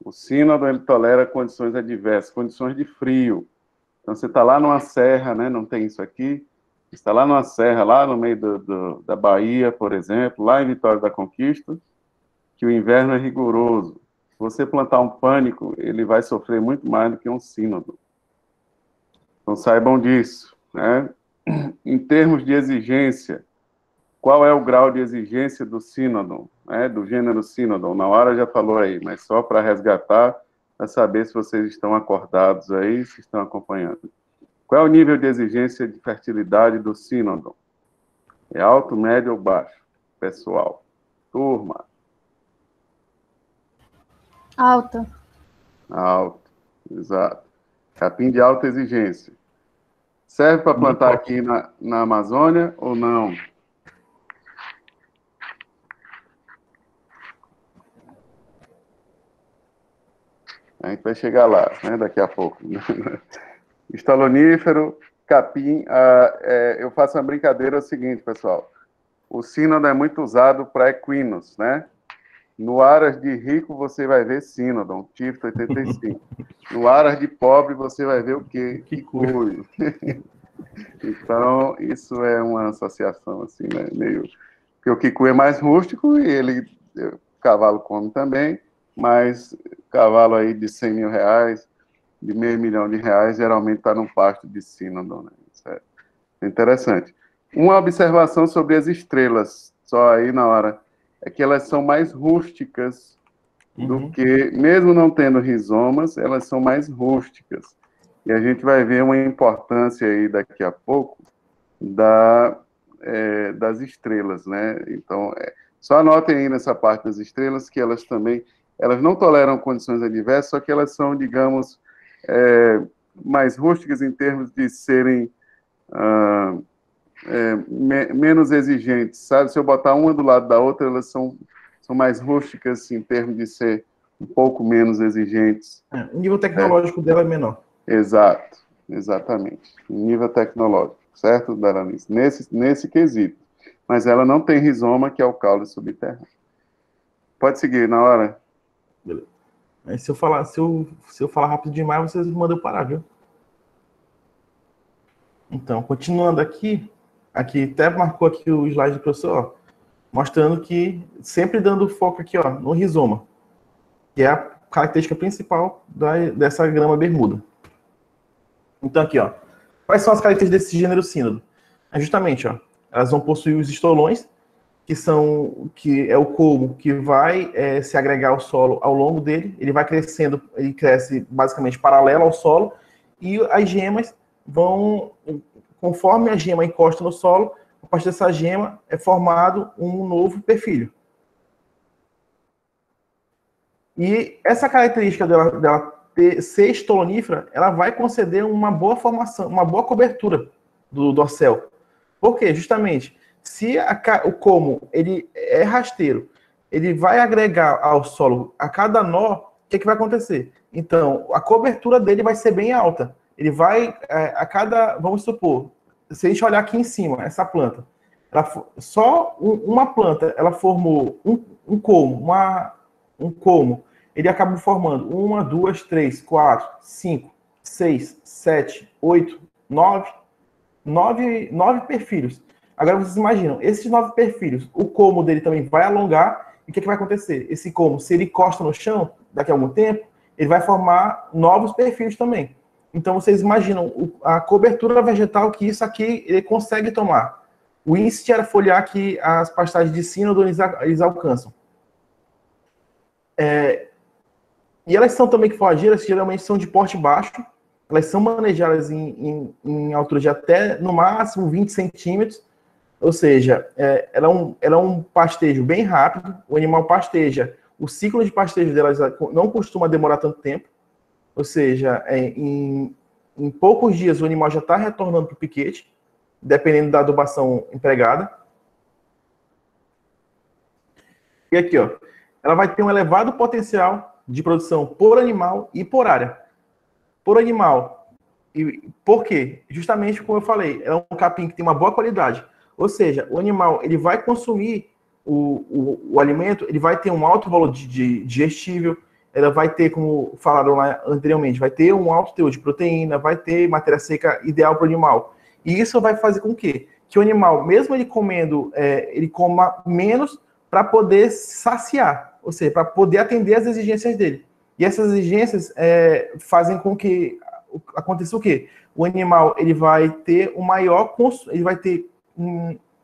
O sínodo, ele tolera condições adversas, condições de frio. Então, você está lá numa serra, né? Não tem isso aqui. Você está lá numa serra, lá no meio da Bahia, por exemplo, lá em Vitória da Conquista, que o inverno é rigoroso. Se você plantar um pânico, ele vai sofrer muito mais do que um sínodo. Então, saibam disso, né? Em termos de exigência, qual é o grau de exigência do sínodo, né? Do gênero sínodo? Na hora já falou aí, mas só para resgatar, para saber se vocês estão acordados aí, se estão acompanhando. Qual é o nível de exigência de fertilidade do sínodo? É alto, médio ou baixo? Pessoal. Turma. Alta. Alto, exato. Capim de alta exigência. Serve para plantar aqui na Amazônia ou não? A gente vai chegar lá, né, daqui a pouco. Estalonífero, capim. Eu faço uma brincadeira, é o seguinte, pessoal. O sínodo é muito usado para equinos, né? No Aras de rico, você vai ver sínodon, Tifto 85. No Aras de pobre, você vai ver o quê? Kikuyu. Então, isso é uma associação, assim, né? Meio... Porque o Kikuyu é mais rústico e o cavalo come também, mas cavalo aí de 100 mil reais, de R$500 mil, geralmente está no pasto de sínodon, né? Isso é interessante. Uma observação sobre as estrelas, só aí na hora, é que elas são mais rústicas do que, mesmo não tendo rizomas, elas são mais rústicas. E a gente vai ver uma importância aí daqui a pouco das estrelas, né? Então, só anotem aí nessa parte das estrelas que elas também, elas não toleram condições adversas, só que elas são, digamos, mais rústicas em termos de serem menos exigentes, sabe? Se eu botar uma do lado da outra, elas são mais rústicas em termos de ser um pouco menos exigentes. O nível tecnológico dela é menor. Exato, exatamente. O nível tecnológico, certo, Daranice? Nesse quesito. Mas ela não tem rizoma, que é o caule subterrâneo. Pode seguir, na hora. Beleza. Aí, se eu falar rápido demais, vocês mandam eu parar, viu? Então, continuando aqui até marcou aqui o slide do professor, ó, mostrando que, sempre dando foco aqui, ó, no rizoma, que é a característica principal dessa grama bermuda. Então, aqui, ó, quais são as características desse gênero sínodo? Justamente, ó, elas vão possuir os estolões, que é o colmo que vai se agregar ao solo ao longo dele, ele vai crescendo, ele cresce basicamente paralelo ao solo, e as gemas vão, conforme a gema encosta no solo, a partir dessa gema é formado um novo perfilho. E essa característica dela ser estolonífera, ela vai conceder uma boa formação, uma boa cobertura do dorsal. Por quê? Justamente, se o como ele é rasteiro, ele vai agregar ao solo a cada nó, o que vai acontecer? Então, a cobertura dele vai ser bem alta. Ele vai, vamos supor, se a gente olhar aqui em cima, essa planta, só uma planta, ela formou um colmo, ele acaba formando 1, 2, 3, 4, 5, 6, 7, 8, 9 perfilhos. Agora vocês imaginam, esses 9 perfilhos, o colmo dele também vai alongar, e o que vai acontecer? Esse colmo, se ele encosta no chão, daqui a algum tempo, ele vai formar novos perfilhos também. Então, vocês imaginam a cobertura vegetal que isso aqui ele consegue tomar. O índice de área foliar que as pastagens de sínodo eles alcançam. E elas são também forrageiras, geralmente são de porte baixo. Elas são manejadas em altura de até, no máximo, 20 centímetros. Ou seja, ela é um pastejo bem rápido. O animal pasteja. O ciclo de pastejo delas não costuma demorar tanto tempo. Ou seja, em poucos dias o animal já está retornando para o piquete, dependendo da adubação empregada. E aqui, ó, ela vai ter um elevado potencial de produção por animal e por área. Por animal. E por quê? Justamente como eu falei, é um capim que tem uma boa qualidade. Ou seja, o animal ele vai consumir o alimento, ele vai ter um alto valor de digestível, ela vai ter, como falaram lá anteriormente, vai ter um alto teor de proteína, vai ter matéria seca ideal para o animal. E isso vai fazer com que o animal, mesmo ele comendo, ele coma menos para poder saciar, ou seja, para poder atender as exigências dele. E essas exigências fazem com que aconteça o quê? O animal ele vai ter um maior, ele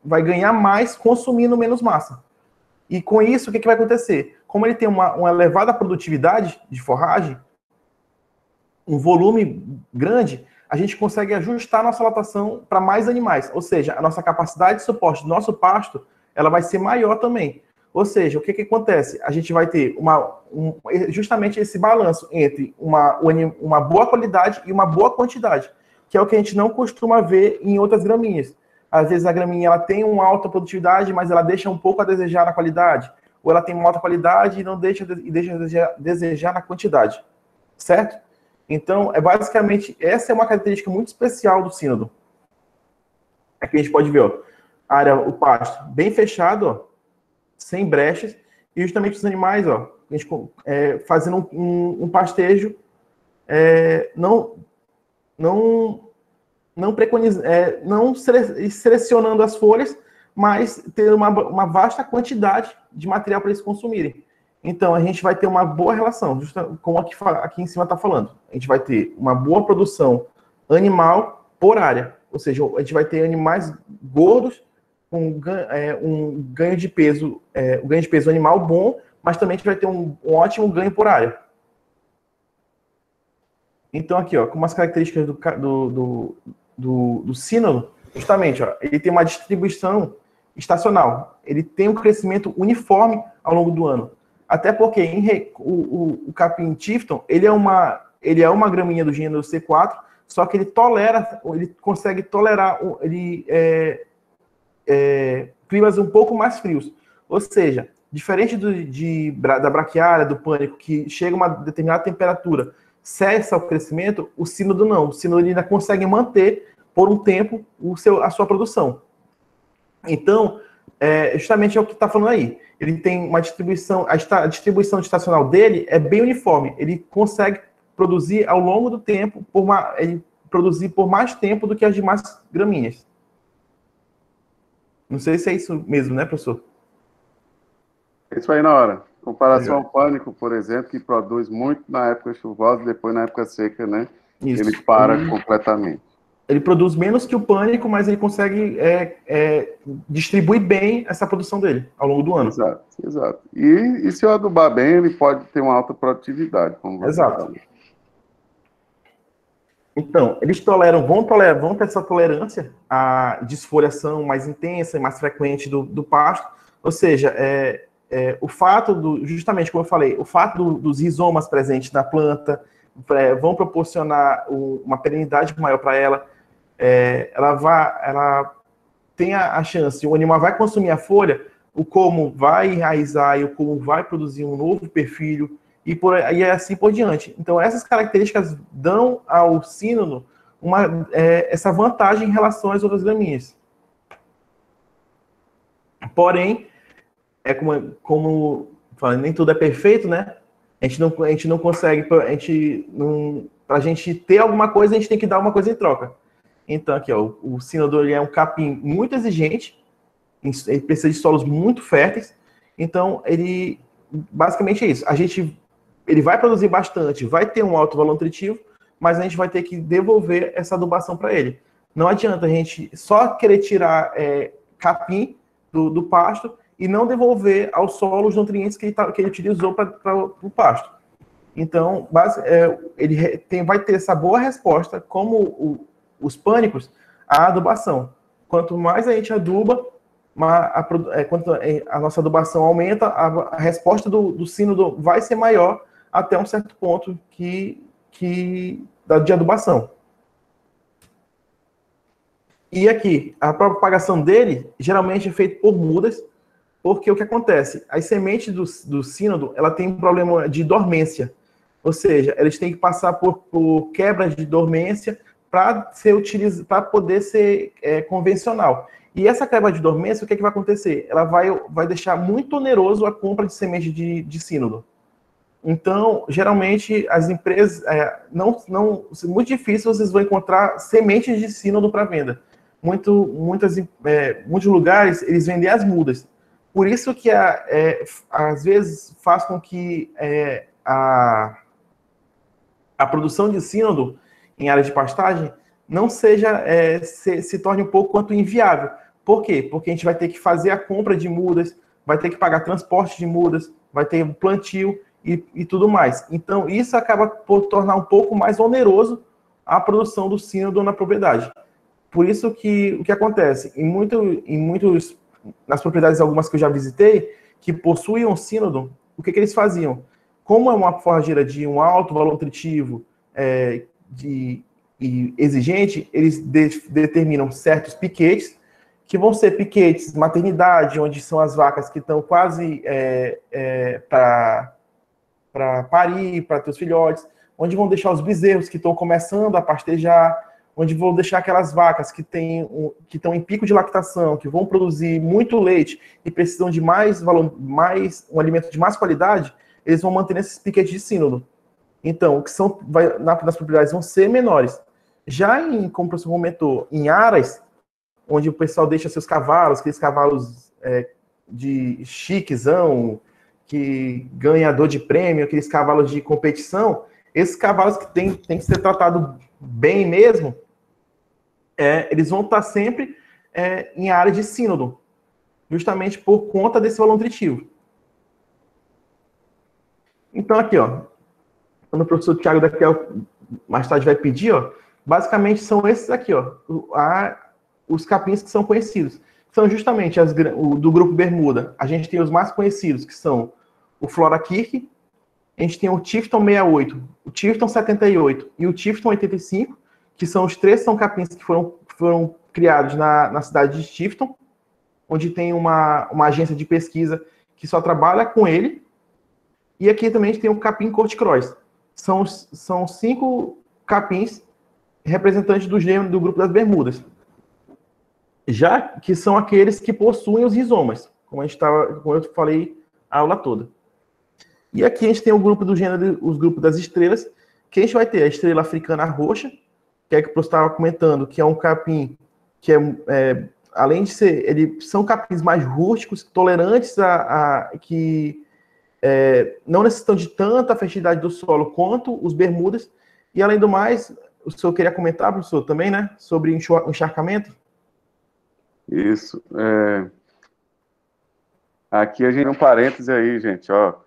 vai ganhar mais consumindo menos massa. E com isso, o que vai acontecer? Como ele tem uma elevada produtividade de forragem, um volume grande, a gente consegue ajustar a nossa latação para mais animais. Ou seja, a nossa capacidade de suporte do nosso pasto, ela vai ser maior também. Ou seja, o que acontece? A gente vai ter justamente esse balanço entre uma boa qualidade e uma boa quantidade, que é o que a gente não costuma ver em outras gramíneas. Às vezes a gramínea ela tem uma alta produtividade, mas ela deixa um pouco a desejar na qualidade. Ou ela tem uma alta qualidade e deixa a desejar na quantidade. Certo? Então, basicamente, essa é uma característica muito especial do sínodo. Aqui a gente pode ver, ó, o pasto bem fechado, ó, sem brechas, e justamente os animais, ó, a gente, fazendo um pastejo, não selecionando as folhas, mas ter uma vasta quantidade de material para eles consumirem. Então, a gente vai ter uma boa relação, como aqui em cima está falando. A gente vai ter uma boa produção animal por área, ou seja, a gente vai ter animais gordos, um ganho de peso animal bom, mas também a gente vai ter um ótimo ganho por área. Então, aqui, ó, como as características do sínodo, justamente, ó, ele tem uma distribuição estacional, ele tem um crescimento uniforme ao longo do ano. Até porque o capim Tifton, ele é uma gramínea do gênero C4, só que ele consegue tolerar, climas um pouco mais frios. Ou seja, diferente da braquiária, do pânico, que chega a uma determinada temperatura, cessa o crescimento, o sínodo não. O sínodo ainda consegue manter, por um tempo, a sua produção. Então, justamente é o que está falando aí. Ele tem uma distribuição, a distribuição estacional dele é bem uniforme. Ele consegue produzir ao longo do tempo, produzir por mais tempo do que as demais gramíneas. Não sei se é isso mesmo, né, professor? É isso aí na hora. Comparação ao pânico, por exemplo, que produz muito na época chuvosa e depois na época seca, né? Isso. Ele para completamente. Ele produz menos que o pânico, mas ele consegue distribuir bem essa produção dele ao longo do ano. Exato, exato. E se eu adubar bem, ele pode ter uma alta produtividade. Exato. Então, eles vão ter essa tolerância à desfolhação mais intensa e mais frequente do pasto. Ou seja, o fato justamente como eu falei, o fato dos rizomas presentes na planta vão proporcionar uma perenidade maior para ela. Ela tem a chance, o animal vai consumir a folha, o como vai enraizar e o como vai produzir um novo perfil, e assim por diante. Então, essas características dão ao sínodo essa vantagem em relação às outras gramíneas. Porém, como falei, nem tudo é perfeito, né? A gente não consegue, para a gente ter alguma coisa, a gente tem que dar uma coisa em troca. Então, aqui, ó, o sínodo é um capim muito exigente, ele precisa de solos muito férteis, então ele basicamente é isso. Ele vai produzir bastante, vai ter um alto valor nutritivo, mas a gente vai ter que devolver essa adubação para ele. Não adianta a gente só querer tirar capim do pasto e não devolver ao solo os nutrientes que ele utilizou para o pasto. Então, ele vai ter essa boa resposta, como os pânicos, à adubação. Quanto mais a gente aduba, quanto a nossa adubação aumenta, a resposta do sínodo vai ser maior até um certo ponto de adubação. E aqui, a propagação dele geralmente é feita por mudas, porque o que acontece? As sementes do sínodo, ela tem um problema de dormência, ou seja, eles têm que passar por quebras de dormência para poder ser convencional. E essa quebra de dormência, o que vai acontecer? Ela vai deixar muito oneroso a compra de semente de sínodo. Então, geralmente, as empresas, muito difícil vocês vão encontrar sementes de sínodo para venda. Muitos lugares, eles vendem as mudas. Por isso que, às vezes, faz com que a produção de sínodo em área de pastagem não se torne um pouco quanto inviável. Por quê? Porque a gente vai ter que fazer a compra de mudas, vai ter que pagar transporte de mudas, vai ter um plantio e tudo mais. Então, isso acaba por tornar um pouco mais oneroso a produção do sínodo na propriedade. Por isso que o que acontece? Nas propriedades algumas que eu já visitei, que possuíam sínodo, o que eles faziam? Como é uma forrageira de um alto valor nutritivo e exigente, eles determinam certos piquetes, que vão ser piquetes maternidade, onde são as vacas que estão quase para parir, para ter os filhotes, onde vão deixar os bezerros que estão começando a pastejar, onde vão deixar aquelas vacas que estão em pico de lactação, que vão produzir muito leite e precisam de um alimento de mais qualidade, eles vão manter esses piquetes de sínodo. Então, nas propriedades vão ser menores. Já como o professor comentou, em aras, onde o pessoal deixa seus cavalos, aqueles cavalos de chiquezão, que ganhador de prêmio, aqueles cavalos de competição, esses cavalos que tem que ser tratado bem mesmo, eles vão estar sempre em área de sínodo, justamente por conta desse valor nutritivo. Então, aqui, ó, quando o professor Thiago daqui mais tarde vai pedir, ó, basicamente são esses aqui, ó, os capins que são conhecidos. São justamente do grupo Bermuda. A gente tem os mais conhecidos, que são o Flora Kirk, a gente tem o Tifton 68, o Tifton 78 e o Tifton 85, que são os três são capins que foram criados na cidade de Tifton, onde tem uma agência de pesquisa que só trabalha com ele. E aqui também a gente tem o capim Court Cross. São 5 capins representantes do grupo das Bermudas. Já que são aqueles que possuem os rizomas, como eu falei a aula toda. E aqui a gente tem o grupo do gênero, os grupos das estrelas, que a gente vai ter a estrela africana roxa, que é que o professor estava comentando, que é um capim que além de ser, eles são capins mais rústicos, tolerantes que não necessitam de tanta fertilidade do solo quanto os bermudas. E além do mais, o senhor queria comentar, professor, também, né, sobre encharcamento? Isso. Aqui a gente tem um parêntese aí, gente, ó.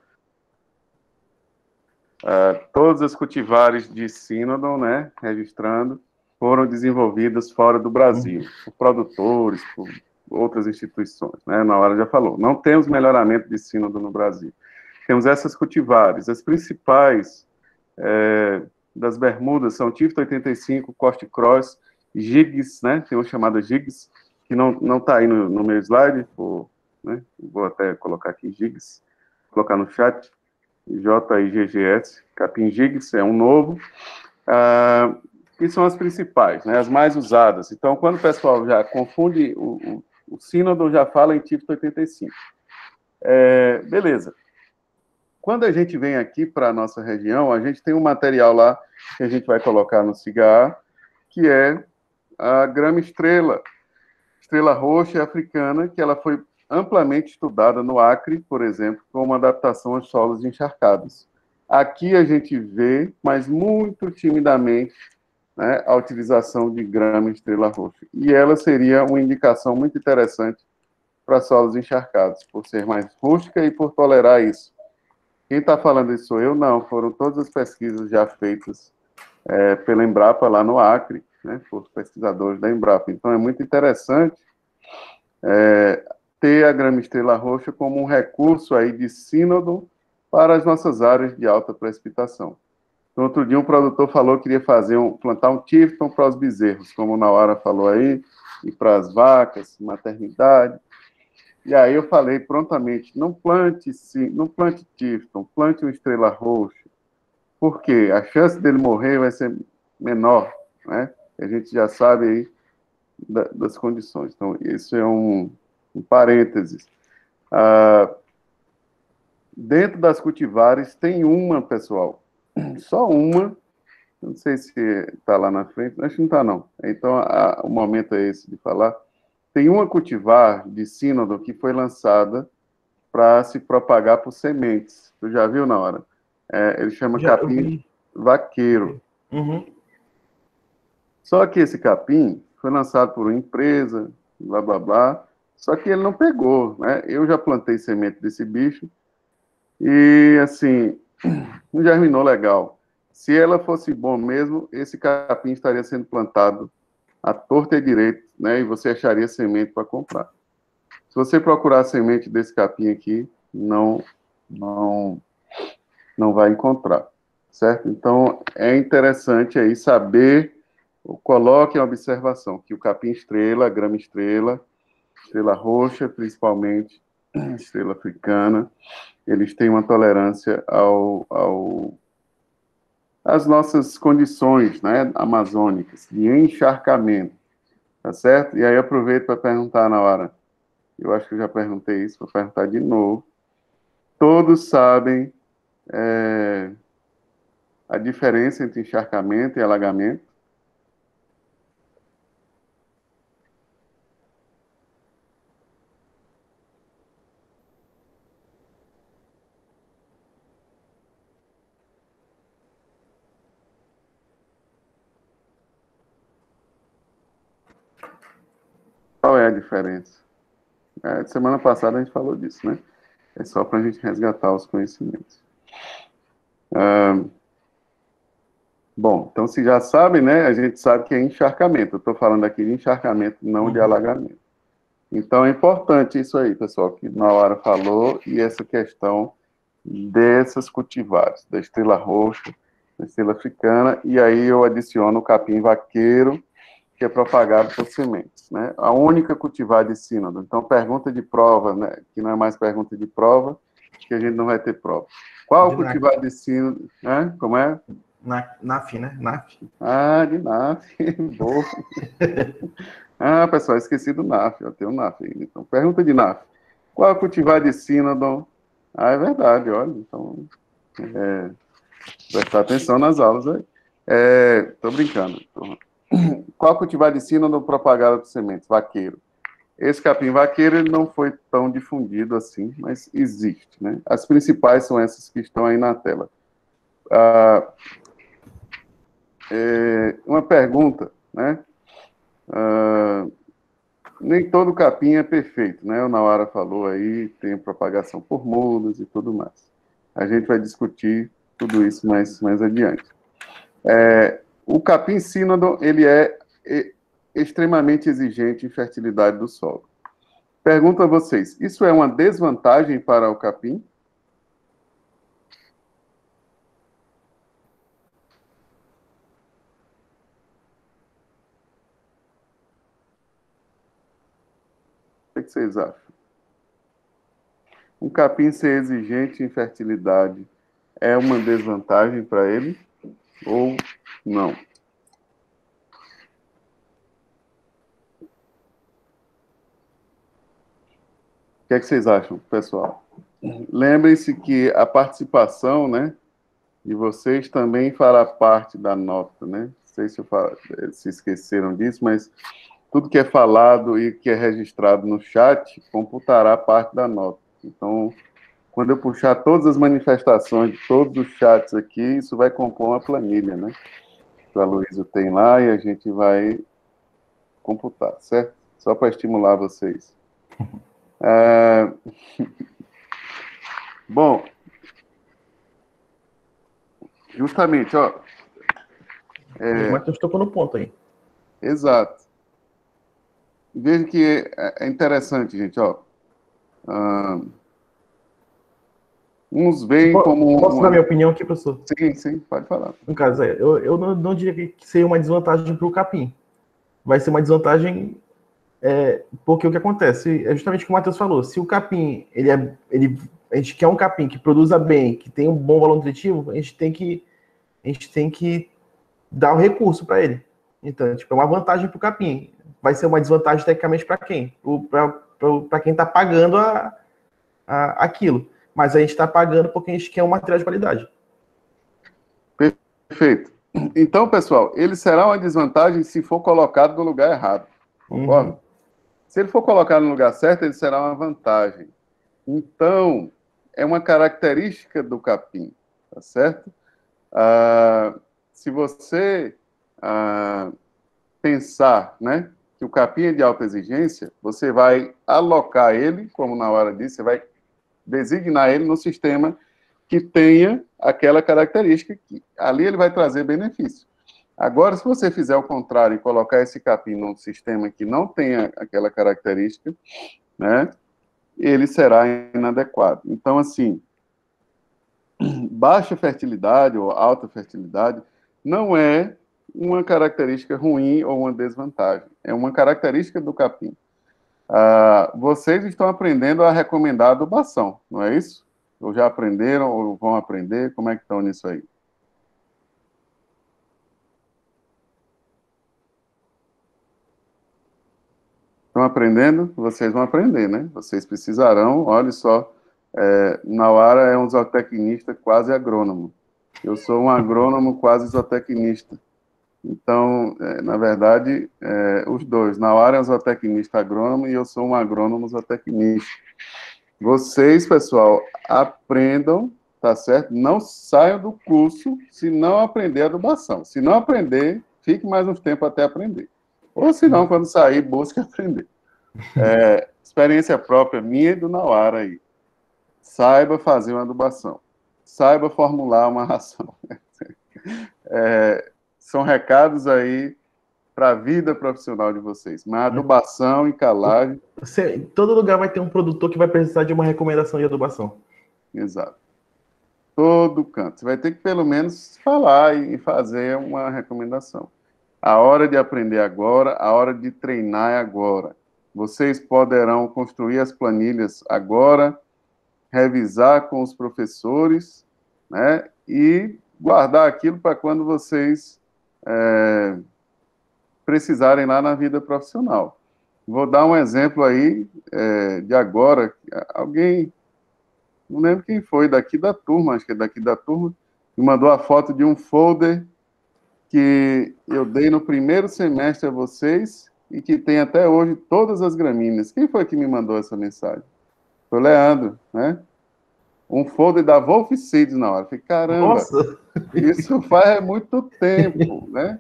Todas as cultivares de sínodo, né, registrando, foram desenvolvidas fora do Brasil, por produtores, por outras instituições, né, na hora já falou. Não temos melhoramento de sínodo no Brasil. Temos essas cultivares. As principais das Bermudas são Tifton 85, Court Cross, Gigs, né, tem uma chamada Gigs, que não está aí no meu slide, né, vou até colocar aqui Gigs, colocar no chat, JIGGS, capim Gigs, é um novo, que são as principais, né, as mais usadas. Então, quando o pessoal já confunde o sínodo, já fala em Tifton 85. Beleza. Quando a gente vem aqui para a nossa região, a gente tem um material lá que a gente vai colocar no cigarro, que é a grama estrela roxa africana, que ela foi amplamente estudada no Acre, por exemplo, como adaptação aos solos encharcados. Aqui a gente vê, mas muito timidamente, né, a utilização de grama estrela roxa. E ela seria uma indicação muito interessante para solos encharcados, por ser mais rústica e por tolerar isso. Quem está falando isso sou eu? Não, foram todas as pesquisas já feitas pela Embrapa lá no Acre, né, por pesquisadores da Embrapa. Então, é muito interessante ter a grama estrela roxa como um recurso aí de sínodo para as nossas áreas de alta precipitação. Então, outro dia um produtor falou que queria plantar um Tifton para os bezerros, como o Nauara falou aí, e para as vacas, maternidade. E aí eu falei prontamente, não plante Tifton, plante uma estrela roxa. Por quê? A chance dele morrer vai ser menor, né? A gente já sabe aí das condições. Então, isso é um parênteses. Dentro das cultivares tem uma, pessoal, só uma, não sei se está lá na frente, acho que não está, não. Então, o momento é esse de falar. Tem uma cultivar de sínodo que foi lançada para se propagar por sementes. Tu já viu na hora? Ele chama capim vaqueiro. Uhum. Só que esse capim foi lançado por uma empresa, blá, blá, blá, só que ele não pegou, né? Eu já plantei semente desse bicho e, assim, não germinou legal. Se ela fosse bom mesmo, esse capim estaria sendo plantado à torta e direito, né? E você acharia semente para comprar. Se você procurar a semente desse capim aqui, não, não, não vai encontrar, certo? Então, é interessante aí saber, coloque em observação que o capim-estrela, a grama-estrela, estrela roxa, principalmente, estrela africana, eles têm uma tolerância às nossas condições, né, amazônicas, de encharcamento, tá certo? E aí aproveito para perguntar na hora, eu acho que eu já perguntei isso, vou perguntar de novo. Todos sabem a diferença entre encharcamento e alagamento? Qual é a diferença? Semana passada a gente falou disso, né? É só para a gente resgatar os conhecimentos. Bom, então se já sabem, né? A gente sabe que é encharcamento. Eu estou falando aqui de encharcamento, não de alagamento. Então é importante isso aí, pessoal, que Nauara falou, e essa questão dessas cultivares, da estrela roxa, da estrela africana, e aí eu adiciono o capim vaqueiro, que é propagado por sementes, né? A única cultivar de sínodo. Então, pergunta de prova, né? Que não é mais pergunta de prova, que a gente não vai ter prova. Qual De cultivar de sínodo, né? Como é? NAF, né? NAF. Ah, de NAF. Boa. Ah, pessoal, esqueci do NAF. Eu tenho NAF ainda. Então, pergunta de NAF. Qual a cultivar de sínodo? Ah, é verdade, olha. Então, prestar atenção nas aulas aí. Tô brincando. Qual cultivar de sínodo propagado por sementes? Vaqueiro. Esse capim vaqueiro ele não foi tão difundido assim, mas existe, né? As principais são essas que estão aí na tela. Uma pergunta, né? Nem todo capim é perfeito, né? O Nauara falou aí, tem propagação por mudas e tudo mais. A gente vai discutir tudo isso mais adiante. O capim sínodo, ele é extremamente exigente em fertilidade do solo. Pergunto a vocês, isso é uma desvantagem para o capim? O que vocês acham? Um capim ser exigente em fertilidade é uma desvantagem para ele ou não? O que é que vocês acham, pessoal? Lembrem-se que a participação, né, de vocês também fará parte da nota, né? Não sei se esqueceram disso, mas tudo que é falado e que é registrado no chat computará parte da nota. Então, quando eu puxar todas as manifestações de todos os chats aqui, isso vai compor uma planilha, né? Que o Aloysio tem lá e a gente vai computar, certo? Só para estimular vocês. Bom, justamente, ó. O Matheus tocou no ponto aí. Exato. Veja que é interessante, gente, ó. Uns veem como... Posso dar minha opinião aqui, professor? Sim, pode falar. No caso, eu não diria que seria uma desvantagem para o capim. Vai ser uma desvantagem porque o que acontece é justamente o que o Matheus falou. Se o capim, a gente quer um capim que produza bem, que tenha um bom valor nutritivo, a gente tem que dar o recurso para ele. Então, tipo, é uma vantagem para o capim. Vai ser uma desvantagem tecnicamente para quem? Para quem está pagando aquilo. Mas a gente está pagando porque a gente quer um material de qualidade. Perfeito. Então, pessoal, ele será uma desvantagem se for colocado no lugar errado. Concorda? Uhum. Se ele for colocado no lugar certo, ele será uma vantagem. Então, é uma característica do capim, tá certo? Se você pensar, né, que o capim é de alta exigência, você vai alocar ele, como na hora disse, você vai designar ele no sistema que tenha aquela característica, que ali ele vai trazer benefício. Agora, se você fizer o contrário e colocar esse capim num sistema que não tenha aquela característica, né, ele será inadequado. Então, assim, baixa fertilidade ou alta fertilidade não é uma característica ruim ou uma desvantagem. É uma característica do capim. Vocês estão aprendendo a recomendar adubação, não é isso? Ou já aprenderam, ou vão aprender? Como é que estão nisso aí? Estão aprendendo? Vocês vão aprender, né? Vocês precisarão, olha só, Nauara é um zootecnista quase agrônomo. Eu sou um agrônomo quase zootecnista. Então, na verdade, os dois. Nauara é um zootecnista agrônomo e eu sou um agrônomo zootecnista. Vocês, pessoal, aprendam, tá certo? Não saiam do curso se não aprender adubação. Se não aprender, fique mais uns tempo até aprender. Ou se não, quando sair, busque aprender. Experiência própria minha e do Nauara aí. Saiba fazer uma adubação. Saiba formular uma ração. São recados aí para a vida profissional de vocês. Mas adubação e calagem... Em todo lugar vai ter um produtor que vai precisar de uma recomendação de adubação. Exato. Todo canto. Você vai ter que, pelo menos, falar e fazer uma recomendação. A hora de aprender agora, a hora de treinar é agora. Vocês poderão construir as planilhas agora, revisar com os professores, né, e guardar aquilo para quando vocês precisarem lá na vida profissional. Vou dar um exemplo aí de agora. Alguém, não lembro quem foi, daqui da turma, acho que é daqui da turma, me mandou a foto de um folder que eu dei no primeiro semestre a vocês e que tem até hoje todas as gramíneas. Quem foi que me mandou essa mensagem? Foi o Leandro, né? Um folder da Wolf Seeds na hora. Falei, caramba, nossa, isso faz muito tempo, né?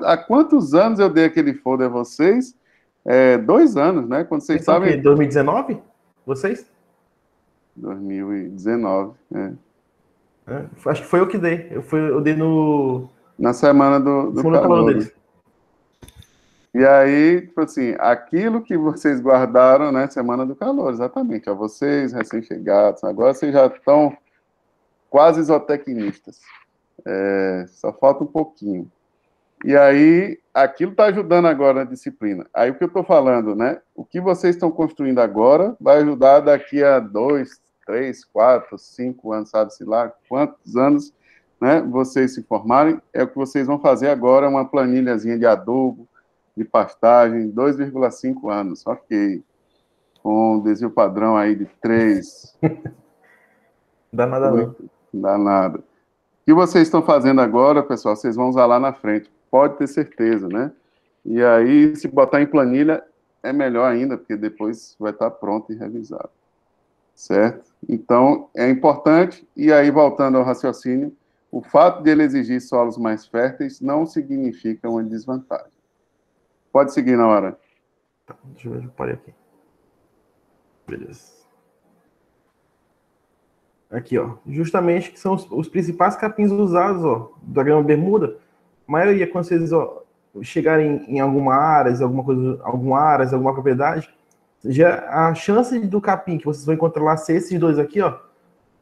Há quantos anos eu dei aquele folder a vocês? 2 anos, né? Quando vocês sabem... 2019? Vocês? 2019, acho que foi eu que dei. Eu dei no... Na semana do calor deles. E aí, tipo assim, aquilo que vocês guardaram, né, semana do calor, exatamente. Vocês, recém-chegados, agora vocês já estão quase zootecnistas. Só falta um pouquinho. E aí, aquilo está ajudando agora na disciplina. Aí, o que eu estou falando, né? O que vocês estão construindo agora vai ajudar daqui a 2, 3, 4, 5 anos, sabe-se lá quantos anos, né, vocês se formarem. É o que vocês vão fazer agora, uma planilhazinha de adubo, de pastagem, 2,5 anos, ok. Com um desvio padrão aí de 3. Dá nada não. Dá nada. O que vocês estão fazendo agora, pessoal, vocês vão usar lá na frente. Pode ter certeza, né? E aí, se botar em planilha, é melhor ainda, porque depois vai estar pronto e revisado. Certo? Então, é importante, e aí, voltando ao raciocínio, o fato de ele exigir solos mais férteis não significa uma desvantagem. Pode seguir na hora. Tá, deixa eu ver, eu parei aqui. Beleza. Aqui, ó. Justamente que são os principais capins usados, ó, da grama bermuda. A maioria, quando vocês chegarem em alguma área, alguma propriedade, já a chance do capim que vocês vão encontrar lá ser esses dois aqui, ó,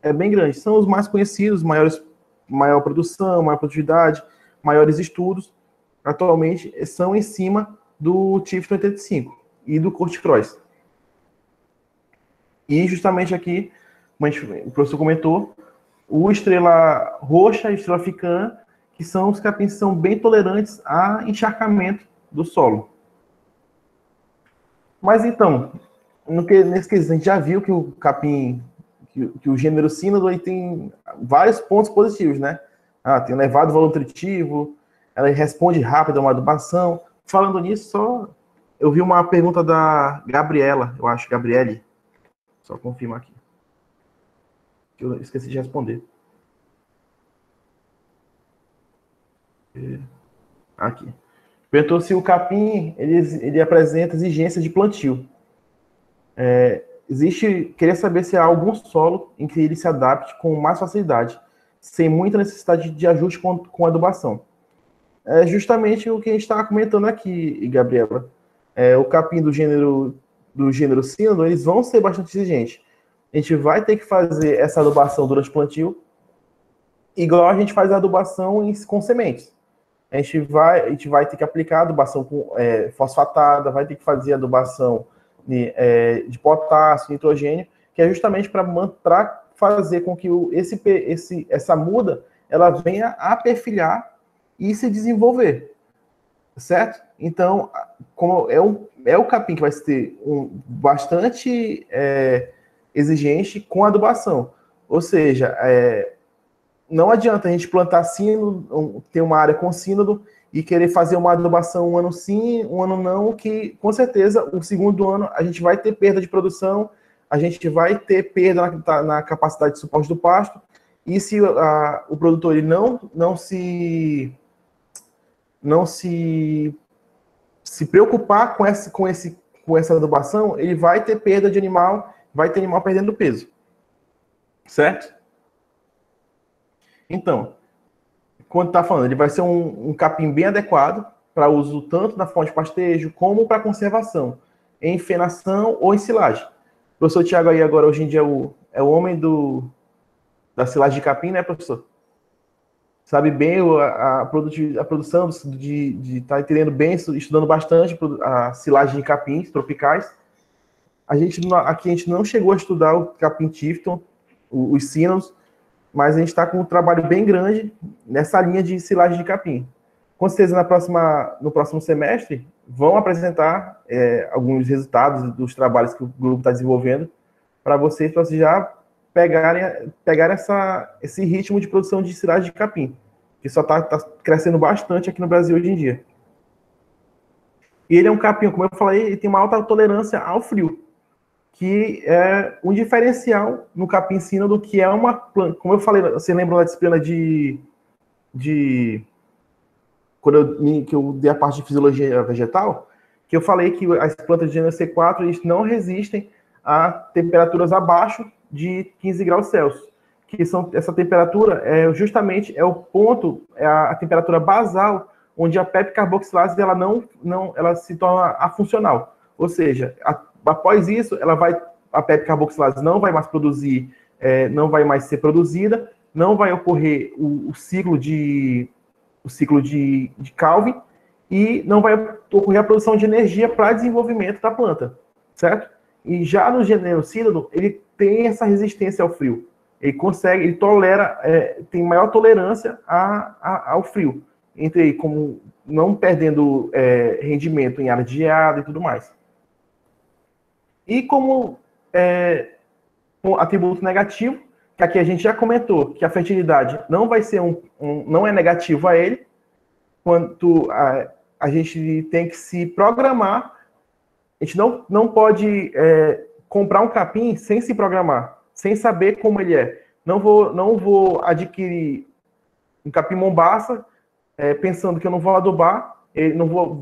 é bem grande. São os mais conhecidos, maior produção, maior produtividade, maiores estudos. Atualmente são em cima do Tifton 85 e do Corticross. E justamente aqui, como o professor comentou, o estrela roxa e a estrela africana, que são os capins que são bem tolerantes a encharcamento do solo. Mas então, nesse quesito, a gente já viu que o capim, que o gênero sínodo aí tem vários pontos positivos, né? Tem um elevado valor nutritivo, ela responde rápido a uma adubação. Falando nisso, eu vi uma pergunta da Gabriela, eu acho, Gabriele. Só confirmar aqui. Eu esqueci de responder. Aqui. Perguntou se o capim ele apresenta exigência de plantio. Queria saber se há algum solo em que ele se adapte com mais facilidade, sem muita necessidade de ajuste com adubação. É justamente o que a gente estava comentando aqui, Gabriela. O capim do gênero do gênero Sínodo, eles vão ser bastante exigentes. A gente vai ter que fazer essa adubação durante o plantio, igual a gente faz a adubação com sementes. A gente vai ter que aplicar adubação com fosfatada, vai ter que fazer adubação de potássio, nitrogênio, que é justamente para fazer com que essa muda ela venha a perfilhar e se desenvolver, certo? Então, como é o capim que vai ser bastante exigente com a adubação, ou seja, não adianta a gente plantar sínodo, ter uma área com sínodo e querer fazer uma adubação um ano sim, um ano não, que com certeza o segundo ano a gente vai ter perda de produção, a gente vai ter perda na capacidade de suporte do pasto, e se o produtor ele não se preocupar com essa adubação, ele vai ter perda de animal, vai ter animal perdendo peso, certo? Então, quando está falando, ele vai ser um capim bem adequado para uso tanto na forma de pastejo como para conservação, em enfenação ou em silagem. O professor Tiago aí agora, hoje em dia, é o homem da silagem de capim, né, professor? Sabe bem a produção de estar entendendo bem, estudando bastante a silagem de capins tropicais. Aqui a gente não chegou a estudar o capim Tifton, os sínodos, mas a gente está com um trabalho bem grande nessa linha de silagem de capim. Com certeza, no próximo semestre, vão apresentar alguns resultados dos trabalhos que o grupo está desenvolvendo para vocês já pegarem esse ritmo de produção de silagem de capim, que só está crescendo bastante aqui no Brasil hoje em dia. E ele é um capim, como eu falei, ele tem uma alta tolerância ao frio, que é um diferencial no capim sínodo, que é uma planta, como eu falei, você lembra da disciplina que eu dei a parte de fisiologia vegetal, que eu falei que as plantas de gênero C4 eles não resistem a temperaturas abaixo de 15 graus Celsius, essa temperatura justamente o ponto, a temperatura basal, onde a pep-carboxilase ela se torna afuncional, ou seja, após isso, a pep-carboxilase não vai mais produzir, não vai mais ser produzida, não vai ocorrer o ciclo de Calvin e não vai ocorrer a produção de energia para desenvolvimento da planta, certo? E já no gênero sínodo, ele tem essa resistência ao frio. Ele tolera, tem maior tolerância ao frio, como não perdendo rendimento em área de geada e tudo mais. E como um atributo negativo, que aqui a gente já comentou, que a fertilidade não vai ser não é negativo a ele, quanto a gente tem que se programar, a gente não pode comprar um capim sem se programar, sem saber como ele é. Não vou adquirir um capim mombaça pensando que eu não vou adubar,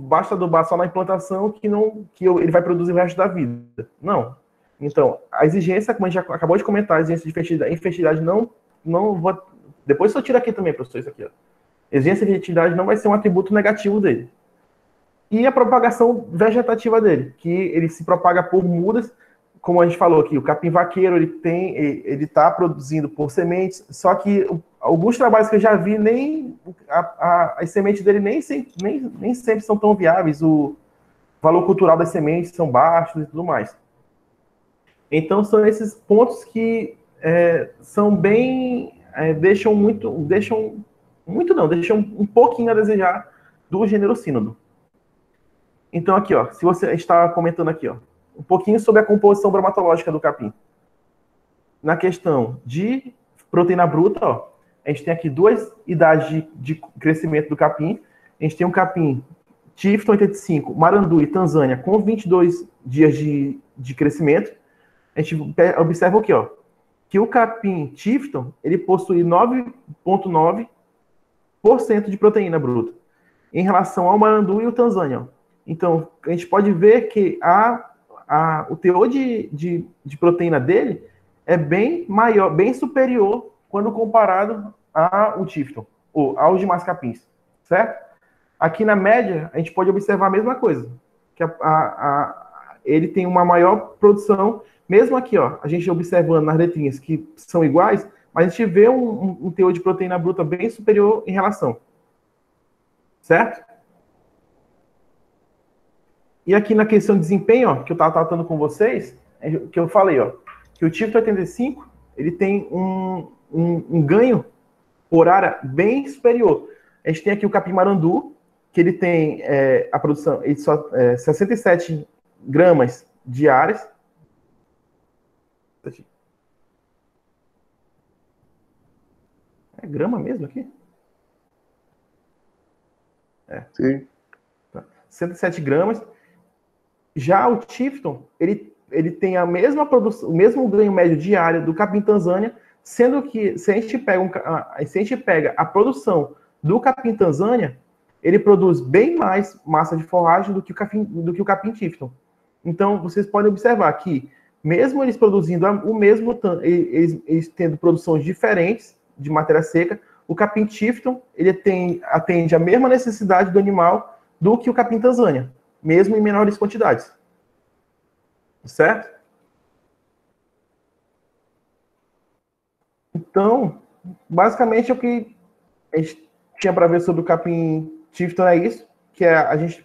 basta adubar só na implantação ele vai produzir o resto da vida. Não. Então, a exigência, como a gente já acabou de comentar, a exigência de fertilidade não vou... Depois eu tiro aqui também, professor, isso aqui. Ó. Exigência de fertilidade não vai ser um atributo negativo dele. E a propagação vegetativa dele, que ele se propaga por mudas, como a gente falou aqui, o capim vaqueiro, ele está produzindo por sementes, só que alguns trabalhos que eu já vi, as sementes dele nem sempre são tão viáveis, o valor cultural das sementes são baixos e tudo mais. Então, são esses pontos que são bem... deixam um pouquinho a desejar do gênero sínodo. Então, aqui, ó, se você está comentando aqui, ó, um pouquinho sobre a composição bromatológica do capim. Na questão de proteína bruta, ó, a gente tem aqui duas idades de crescimento do capim. A gente tem um capim Tifton 85, Marandu e Tanzânia, com 22 dias de crescimento. A gente observa aqui, ó, que o capim Tifton, ele possui 9,9% de proteína bruta, em relação ao Marandu e o Tanzânia. Então, a gente pode ver que o teor de proteína dele é bem maior, bem superior quando comparado ao Tifton, ou aos demais capins, certo? Aqui na média, a gente pode observar a mesma coisa, que ele tem uma maior produção, mesmo aqui, ó, a gente observando nas letrinhas que são iguais, mas a gente vê um teor de proteína bruta bem superior em relação. Certo? E aqui na questão de desempenho, ó, que eu estava tratando com vocês, que eu falei, ó, que o Tifton 85, ele tem um ganho por área bem superior. A gente tem aqui o capim marandu, que ele tem a produção de 67 gramas diárias. É grama mesmo aqui? Sim. 107 gramas. Já o Tifton, ele tem a mesma produção, o mesmo ganho médio diário do capim Tanzânia, sendo que se a gente pega a produção do capim Tanzânia, ele produz bem mais massa de forragem do que o capim Tifton. Então, vocês podem observar que, mesmo eles produzindo o mesmo, eles tendo produções diferentes de matéria seca, o capim Tifton, ele atende a mesma necessidade do animal do que o capim Tanzânia, mesmo em menores quantidades. Certo? Então, basicamente, o que a gente tinha para ver sobre o capim Tifton é isso, que a gente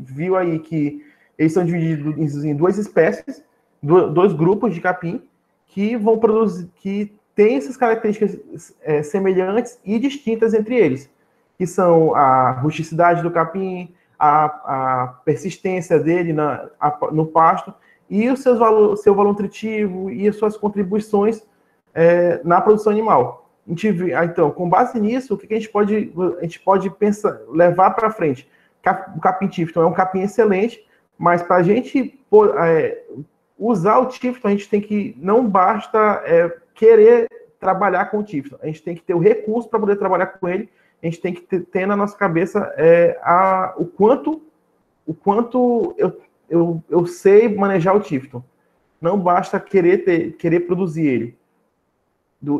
viu aí que eles são divididos em duas espécies, dois grupos de capim, que vão produzir, que têm essas características semelhantes e distintas entre eles, que são a rusticidade do capim, a persistência dele no pasto e o seu valor nutritivo e as suas contribuições na produção animal. Então, com base nisso, o que a gente pode pensar, levar para frente? O capim Tifton é um capim excelente, mas para a gente usar o Tifton, a gente tem que, não basta querer trabalhar com o Tifton, a gente tem que ter o recurso para poder trabalhar com ele. A gente tem que ter na nossa cabeça o quanto eu sei manejar o Tifton. Não basta querer produzir ele.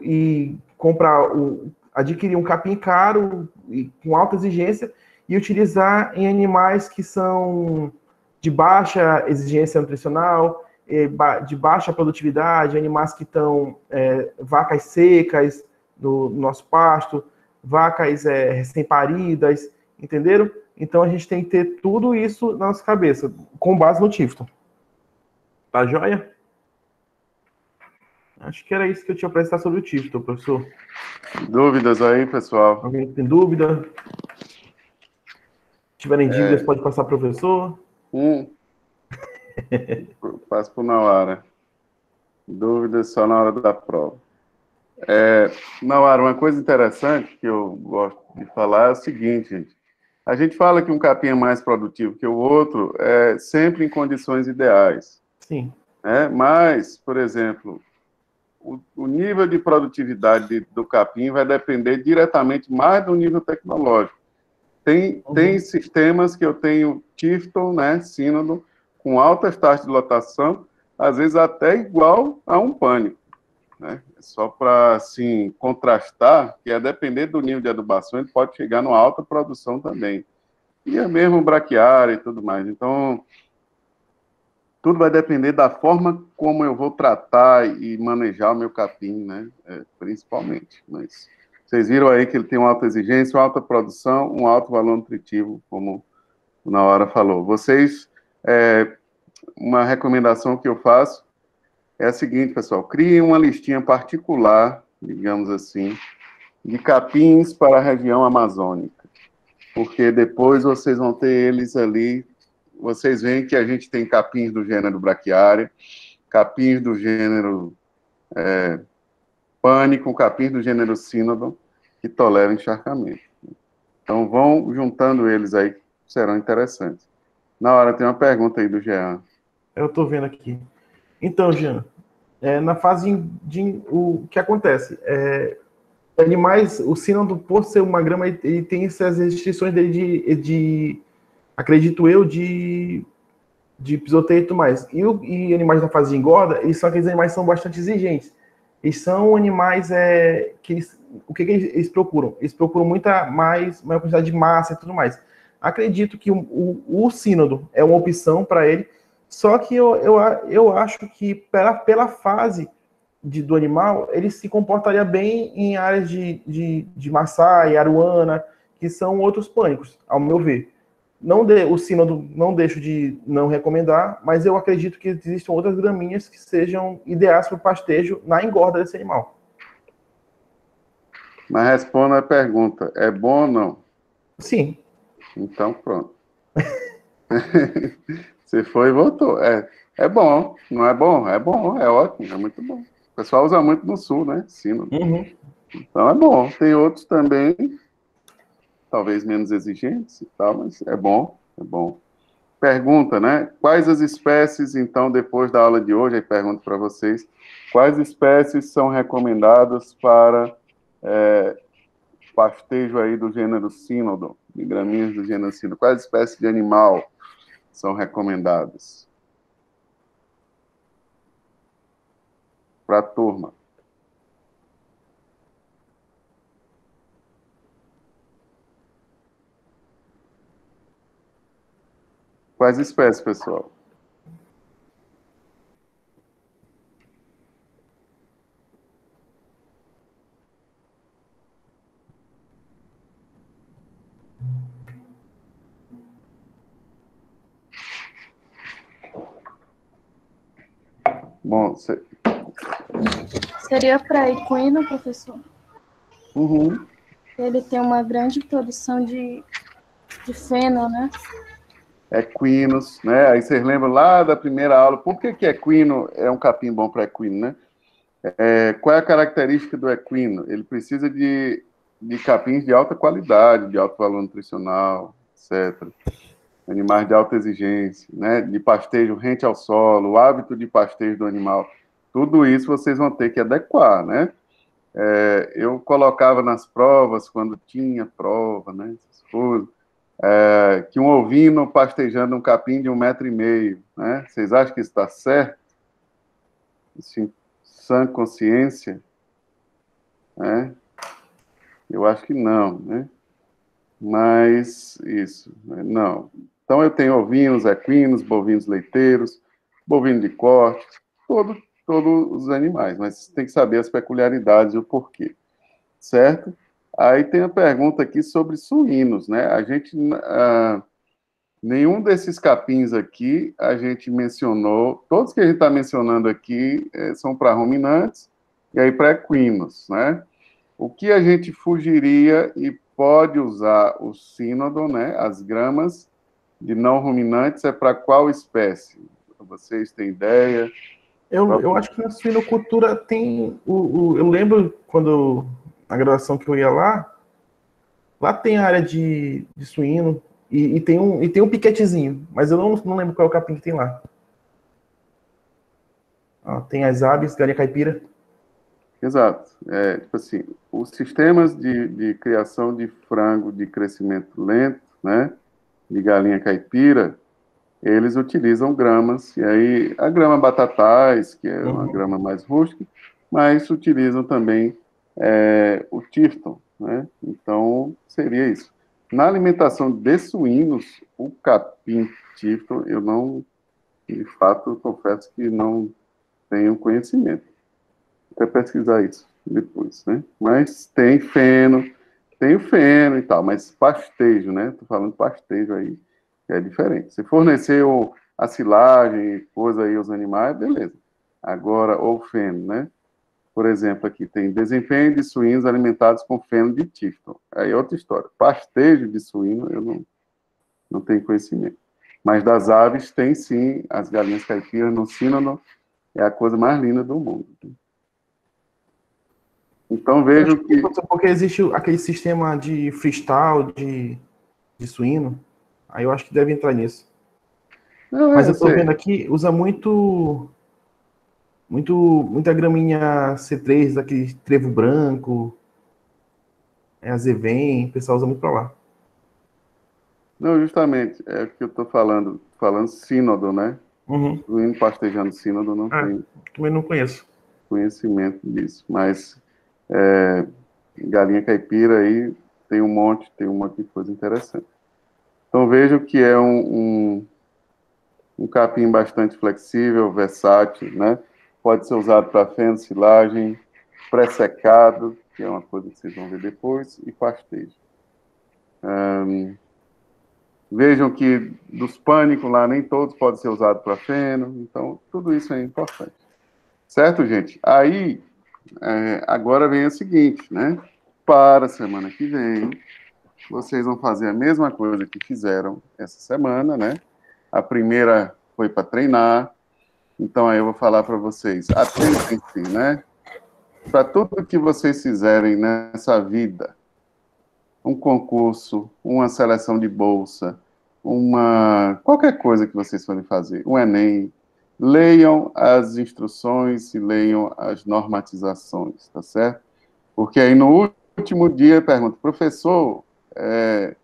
E adquirir um capim caro, e com alta exigência, e utilizar em animais que são de baixa exigência nutricional, de baixa produtividade, animais que estão vacas secas no nosso pasto, vacas recém-paridas, entenderam? Então a gente tem que ter tudo isso na nossa cabeça, com base no Tifton. Tá joia? Acho que era isso que eu tinha para apresentar sobre o Tifton, professor. Dúvidas aí, pessoal? Alguém tem dúvida? Se tiverem dívidas, pode passar para o professor. Passo por Nawara. Dúvidas só na hora da prova. Nawara, uma coisa interessante que eu gosto de falar é o seguinte, gente. A gente fala que um capim é mais produtivo que o outro, sempre em condições ideais. Sim. Mas, por exemplo, o nível de produtividade do capim vai depender diretamente mais do nível tecnológico. Tem sistemas que eu tenho Tifton, Sínodo, com altas taxas de lotação, às vezes até igual a um pânico. Só para, assim, contrastar, que depender do nível de adubação, ele pode chegar numa alta produção também. E é mesmo braquiária e tudo mais. Então, tudo vai depender da forma como eu vou tratar e manejar o meu capim, principalmente. Mas vocês viram aí que ele tem uma alta exigência, uma alta produção, um alto valor nutritivo, como o Nawara falou. Vocês, uma recomendação que eu faço é a seguinte, pessoal, criem uma listinha particular, digamos assim, de capins para a região amazônica, porque depois vocês vão ter eles ali, vocês veem que a gente tem capins do gênero braquiária, capins do gênero pânico, capins do gênero sínodo, que toleram encharcamento. Então, vão juntando eles aí, que serão interessantes. Na hora, tem uma pergunta aí do Jean. Eu estou vendo aqui. Então, Jean, na fase o que acontece? Animais, o sínodo, por ser uma grama, ele tem essas restrições dele acredito eu, de pisoteio e tudo mais. E animais da fase de engorda, eles são aqueles animais que são bastante exigentes. Eles são animais o que eles procuram? Eles procuram maior quantidade de massa e tudo mais. Acredito que o sínodo é uma opção para ele, Só que eu acho que pela fase do animal, ele se comportaria bem em áreas de Maasai, Aruana, que são outros pânicos, ao meu ver. O sínodo não deixo de não recomendar, mas eu acredito que existam outras graminhas que sejam ideais para o pastejo na engorda desse animal. Mas responda a pergunta, é bom ou não? Sim. Então, pronto. Você foi e voltou. É bom, não é bom? É bom, é ótimo, é muito bom. O pessoal usa muito no sul, né? Sínodo. Uhum. Então é bom. Tem outros também, talvez menos exigentes e tal, mas é bom, é bom. Pergunta, né? Quais as espécies, então, depois da aula de hoje, aí pergunto para vocês, quais espécies são recomendadas para pastejo aí do gênero Sínodo, de gramíneas do gênero Sínodo? Quais espécies de animal são recomendadas para a turma? Quais espécies, pessoal? Bom, Seria para equino, professor? Uhum. Ele tem uma grande produção de feno, né? Equinos, né? Aí vocês lembram lá da primeira aula, por que equino é um capim bom para equino, né? Qual é a característica do equino? Ele precisa de capins de alta qualidade, de alto valor nutricional, etc. Animais de alta exigência, né? De pastejo rente ao solo, o hábito de pastejo do animal. Tudo isso vocês vão ter que adequar, né? Eu colocava nas provas, quando tinha prova, né? Essas coisas, que um ovino pastejando um capim de 1,5 m, né? Vocês acham que isso está certo? Assim, sã consciência, né? Eu acho que não, né? Mas isso, né? Não. Então eu tenho ovinos, equinos, bovinos leiteiros, bovino de corte, todos os animais, mas tem que saber as peculiaridades e o porquê, certo? Aí tem a pergunta aqui sobre suínos, né? Nenhum desses capins aqui a gente mencionou, todos que a gente está mencionando aqui são para ruminantes e aí para equinos, né? O que a gente fugiria e pode usar o sínodo, né? As gramas de não ruminantes é para qual espécie? Vocês têm ideia? Eu acho que na suinocultura tem. Eu lembro quando a graduação que eu ia lá tem a área de suíno e tem um piquetezinho, mas eu não lembro qual é o capim que tem lá. Tem as aves, galinha caipira. Exato. Tipo assim, os sistemas de criação de frango de crescimento lento, né? De galinha caipira, eles utilizam gramas, e aí a grama batatais, que é uma grama mais rústica, mas utilizam também o Tifton, né? Então, seria isso. Na alimentação de suínos, o capim Tifton, eu não, de fato, confesso que não tenho conhecimento. Vou até pesquisar isso depois, né? Mas tem o feno e tal, mas pastejo, né? Tô falando pastejo aí, que é diferente. Se fornecer a silagem, coisa aí aos animais, beleza. Agora, ou feno, né? Por exemplo, aqui tem desempenho de suínos alimentados com feno de Tifton. Aí é outra história. Pastejo de suíno, eu não tenho conhecimento. Mas das aves, tem sim, as galinhas caipiras no sínodo, é a coisa mais linda do mundo. Então vejo que... Porque existe aquele sistema de freestyle, de suíno, aí eu acho que deve entrar nisso. Não, mas eu tô vendo aqui, usa muita graminha C3, aquele trevo branco, azevém, o pessoal usa muito para lá. Não, justamente, é o que eu estou falando sínodo, né? Suíno pastejando sínodo, não tenho também não conheço conhecimento disso, mas galinha caipira aí tem um monte de coisa interessante. Então vejo que é um um capim bastante flexível, versátil, né? Pode ser usado para feno, silagem, pré-secado, que é uma coisa que vocês vão ver depois, e pastejo. Vejam que dos pânicos lá, nem todos podem ser usados para feno, então tudo isso é importante. Certo, gente? Aí, agora vem o seguinte, né? Para a semana que vem, vocês vão fazer a mesma coisa que fizeram essa semana, né? A primeira foi para treinar, então aí eu vou falar para vocês, atentem-se, né? Para tudo que vocês fizerem nessa vida, um concurso, uma seleção de bolsa, qualquer coisa que vocês forem fazer, um Enem, leiam as instruções e leiam as normatizações, tá certo? Porque aí no último dia pergunta, professor, é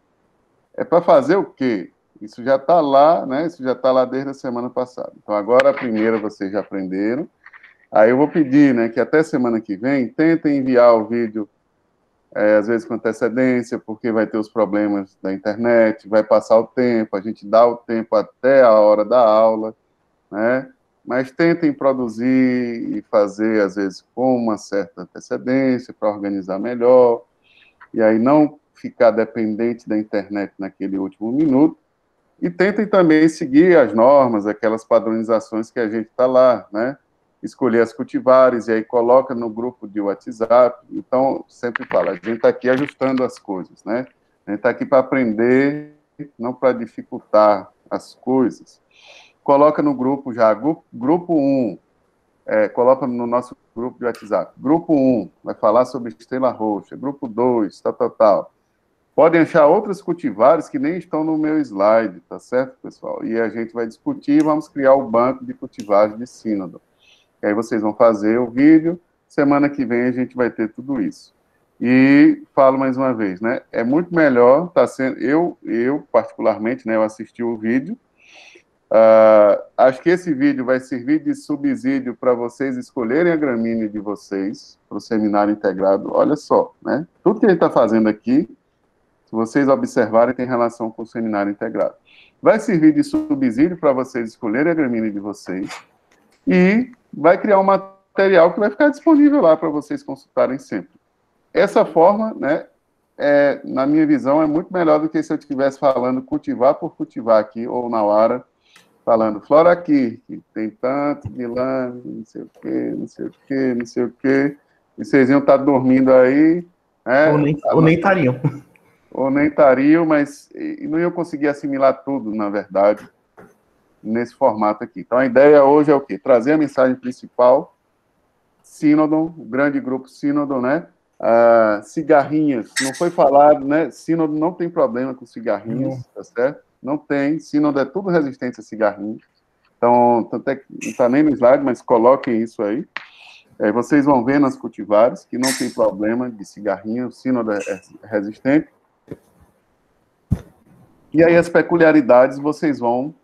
para fazer o quê? Isso já está lá, né? Isso já está lá desde a semana passada. Então, agora a primeira vocês já aprenderam. Aí eu vou pedir, né, que até semana que vem, tentem enviar o vídeo, às vezes com antecedência, porque vai ter os problemas da internet, vai passar o tempo, a gente dá o tempo até a hora da aula, né? Mas tentem produzir e fazer, às vezes, com uma certa antecedência, para organizar melhor, e aí não ficar dependente da internet naquele último minuto, e tentem também seguir as normas, aquelas padronizações que a gente está lá, né? Escolher as cultivares, e aí coloca no grupo de WhatsApp. Então, sempre fala, a gente está aqui ajustando as coisas, né? A gente está aqui para aprender, não para dificultar as coisas. Coloca no grupo já, grupo 1, coloca no nosso grupo de WhatsApp. Grupo 1 vai falar sobre estrela roxa, grupo 2, tal. Podem achar outras cultivares que nem estão no meu slide, tá certo, pessoal? E a gente vai discutir e vamos criar o banco de cultivares de sínodo. E aí vocês vão fazer o vídeo, semana que vem a gente vai ter tudo isso. E falo mais uma vez, né? É muito melhor, tá sendo, eu particularmente, né, eu assisti o vídeo, acho que esse vídeo vai servir de subsídio para vocês escolherem a gramínea de vocês para o seminário integrado. Olha só, né? Tudo que a gente está fazendo aqui, se vocês observarem, tem relação com o seminário integrado. Vai servir de subsídio para vocês escolherem a gramínea de vocês e vai criar um material que vai ficar disponível lá para vocês consultarem sempre. Essa forma, né, na minha visão, é muito melhor do que se eu estivesse falando cultivar por cultivar aqui, ou na hora, falando flora aqui, que tem tanto de lã, não sei o quê, não sei o quê, não sei o quê, e vocês iam estar dormindo aí, né? Ou nem estariam. Ou nem estariam, mas não iam conseguir assimilar tudo, na verdade, nesse formato aqui. Então, a ideia hoje é o quê? Trazer a mensagem principal, Sínodon, o grande grupo Sínodon, né? Cigarrinhas, não foi falado, né? Sínodon não tem problema com cigarrinhas, tá certo? Não tem, Sínodon é tudo resistente a cigarrinhos. Então, tanto é que não está nem no slide, mas coloquem isso aí. Vocês vão ver nas cultivares que não tem problema de cigarrinho, o Sínodon é resistente. E aí as peculiaridades vocês vão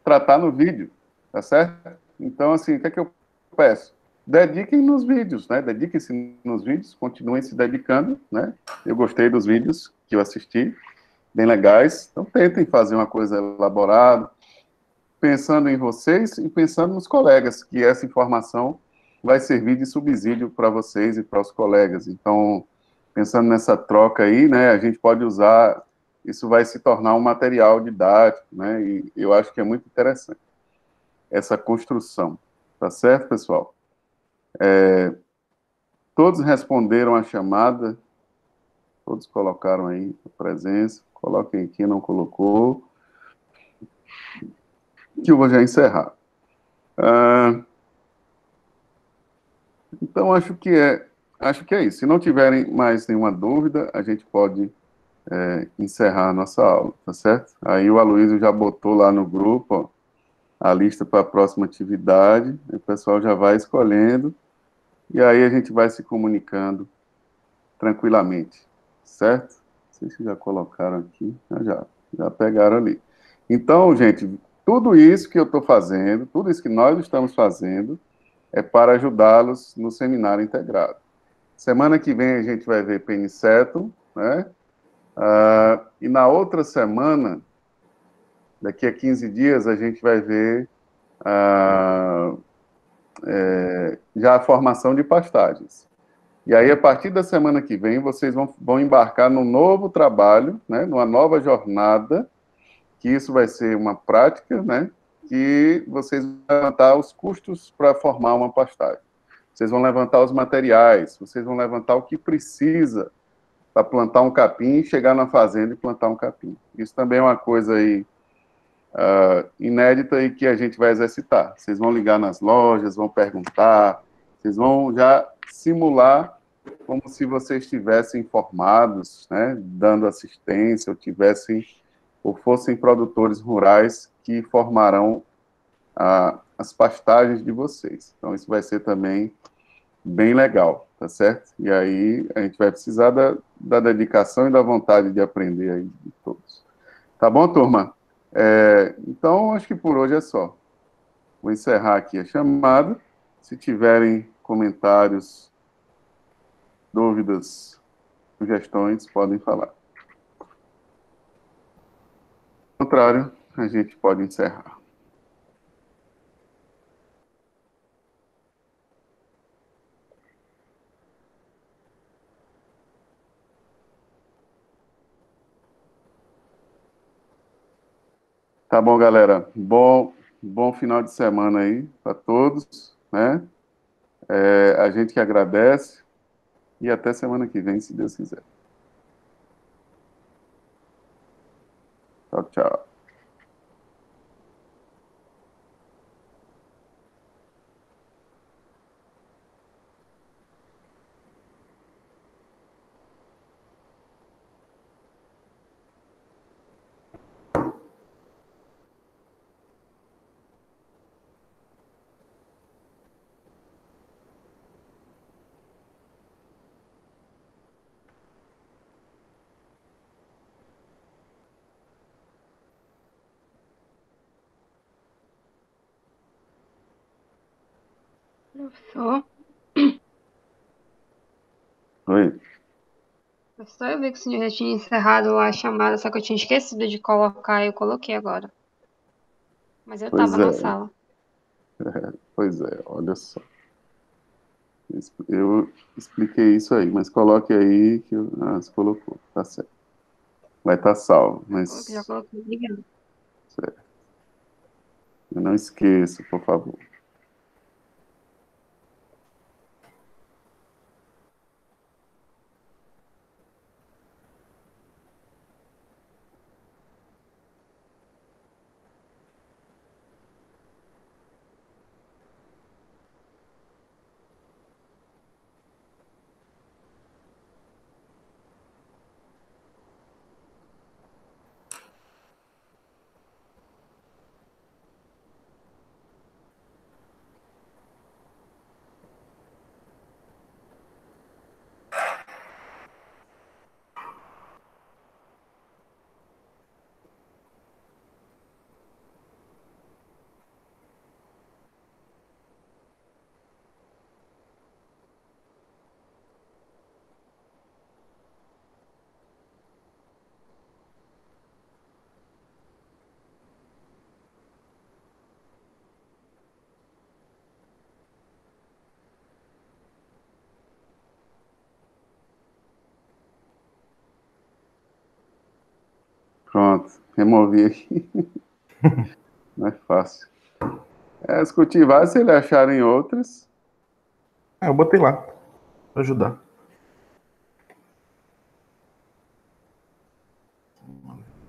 tratar no vídeo, tá certo? Então, assim, o que é que eu peço? Dediquem nos vídeos, né? Dediquem-se nos vídeos, continuem se dedicando, né? Eu gostei dos vídeos que eu assisti, bem legais. Então, tentem fazer uma coisa elaborada, pensando em vocês e pensando nos colegas, que essa informação vai servir de subsídio para vocês e para os colegas. Então, pensando nessa troca aí, né? A gente pode usar, isso vai se tornar um material didático, né? E eu acho que é muito interessante essa construção. Tá certo, pessoal? Todos responderam a chamada, todos colocaram aí a presença, coloquem quem não colocou, que eu vou já encerrar. Então, acho que é isso. Se não tiverem mais nenhuma dúvida, a gente pode encerrar a nossa aula, tá certo? Aí o Aloysio já botou lá no grupo, ó, a lista para a próxima atividade, o pessoal já vai escolhendo, e aí a gente vai se comunicando tranquilamente, certo? Não sei se já colocaram aqui, já pegaram ali. Então, gente, tudo isso que eu estou fazendo, tudo isso que nós estamos fazendo, é para ajudá-los no seminário integrado. Semana que vem a gente vai ver Penicetum, né? E na outra semana, Daqui a 15 dias a gente vai ver já a formação de pastagens. E aí, a partir da semana que vem, vocês vão embarcar num novo trabalho, né, numa nova jornada, que isso vai ser uma prática, né, que vocês vão levantar os custos para formar uma pastagem. Vocês vão levantar os materiais, vocês vão levantar o que precisa para plantar um capim, chegar na fazenda e plantar um capim. Isso também é uma coisa aí inédita e que a gente vai exercitar. Vocês vão ligar nas lojas, vão perguntar, vocês vão já simular como se vocês estivessem formados, né, dando assistência, ou fossem produtores rurais que formarão as pastagens de vocês. Então, isso vai ser também bem legal, tá certo? E aí, a gente vai precisar da dedicação e da vontade de aprender aí de todos. Tá bom, turma? Então, acho que por hoje é só. Vou encerrar aqui a chamada. Se tiverem comentários, dúvidas, sugestões, podem falar. Ao contrário, a gente pode encerrar. Tá bom, galera. Bom final de semana aí para todos, né? A gente que agradece e até semana que vem, se Deus quiser. Tchau, tchau. Professor, Oi. professor, eu vi que o senhor já tinha encerrado a chamada, só que eu tinha esquecido de colocar, eu coloquei agora. Mas eu Pois estava na é, sala. olha só. Eu expliquei isso aí, mas coloque aí que você colocou, tá certo. Vai estar salvo, Já mas coloquei, obrigada. certo. Não esqueça, por favor. Pronto, removi aqui. Não é fácil. Se cultivar, se ele acharem outras. Eu botei lá para ajudar.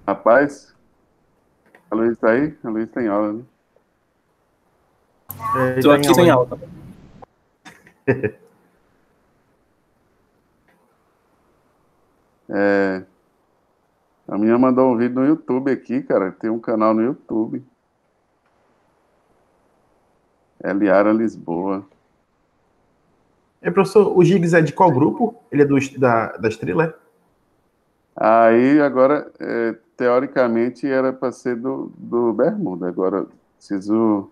Rapaz, a Luiz tá aí? A Luiz tem aula, né? Tô aqui sem aula. A minha mandou um vídeo no YouTube aqui, cara. Tem um canal no YouTube. Eliara Lisboa. Professor, o Giggs é de qual grupo? Ele é da Estrela, é? Aí, agora, teoricamente, era para ser do Bermuda. Agora, preciso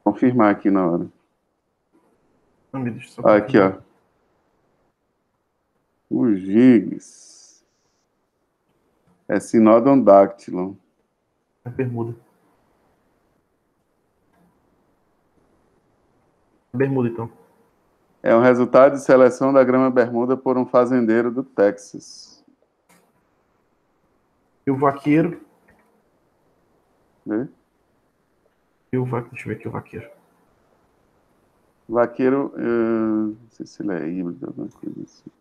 confirmar aqui na hora. Aqui, ó. O Giggs. É Sinodon dactylon. É bermuda. Bermuda, então. É um resultado de seleção da grama bermuda por um fazendeiro do Texas. E o vaqueiro. Né? Deixa eu ver aqui o vaqueiro. Vaqueiro, não sei se ele é híbrido, alguma coisa assim.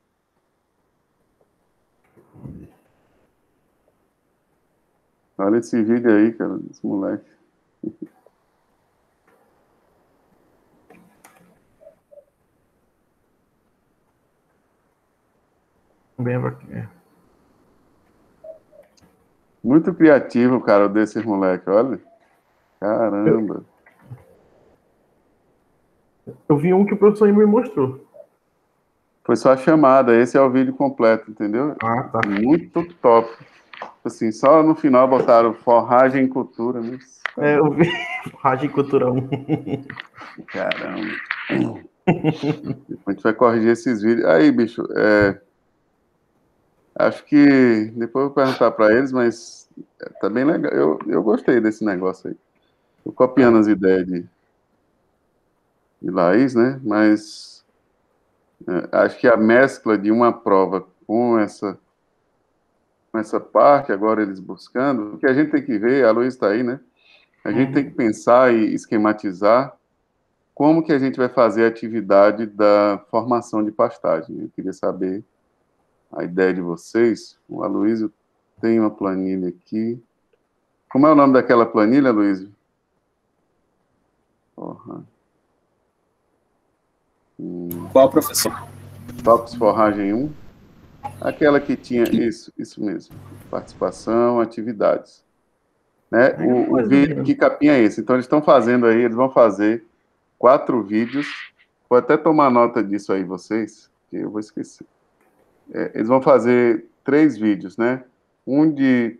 Olha esse vídeo aí, cara, desse moleque. Bem vaqueiro. Muito criativo, cara, desse moleque, olha. Caramba. Eu vi um que o professor me mostrou. Foi só a chamada, esse é o vídeo completo, entendeu? Ah, tá. Muito top. Assim, só no final botaram forragem e cultura, né? Eu vi Rádio Cultura 1. Caramba. A gente vai corrigir esses vídeos. Aí, bicho, acho que depois eu vou perguntar para eles, mas tá bem legal. Eu gostei desse negócio aí. Tô copiando as ideias de Laís, né? Mas acho que a mescla de uma prova com essa parte, agora eles buscando, o que a gente tem que ver, a Luiz está aí, né? A gente tem que pensar e esquematizar como que a gente vai fazer a atividade da formação de pastagem. Eu queria saber a ideia de vocês. O Aloysio tem uma planilha aqui. Como é o nome daquela planilha, Aloysio? Qual, professor? Tops Forragem 1. Aquela que tinha isso mesmo. Participação, atividades. Né? O vídeo, que capinha é esse? Então, eles estão fazendo aí, eles vão fazer 4 vídeos. Vou até tomar nota disso aí, vocês, que eu vou esquecer. Eles vão fazer 3 vídeos, né? Um de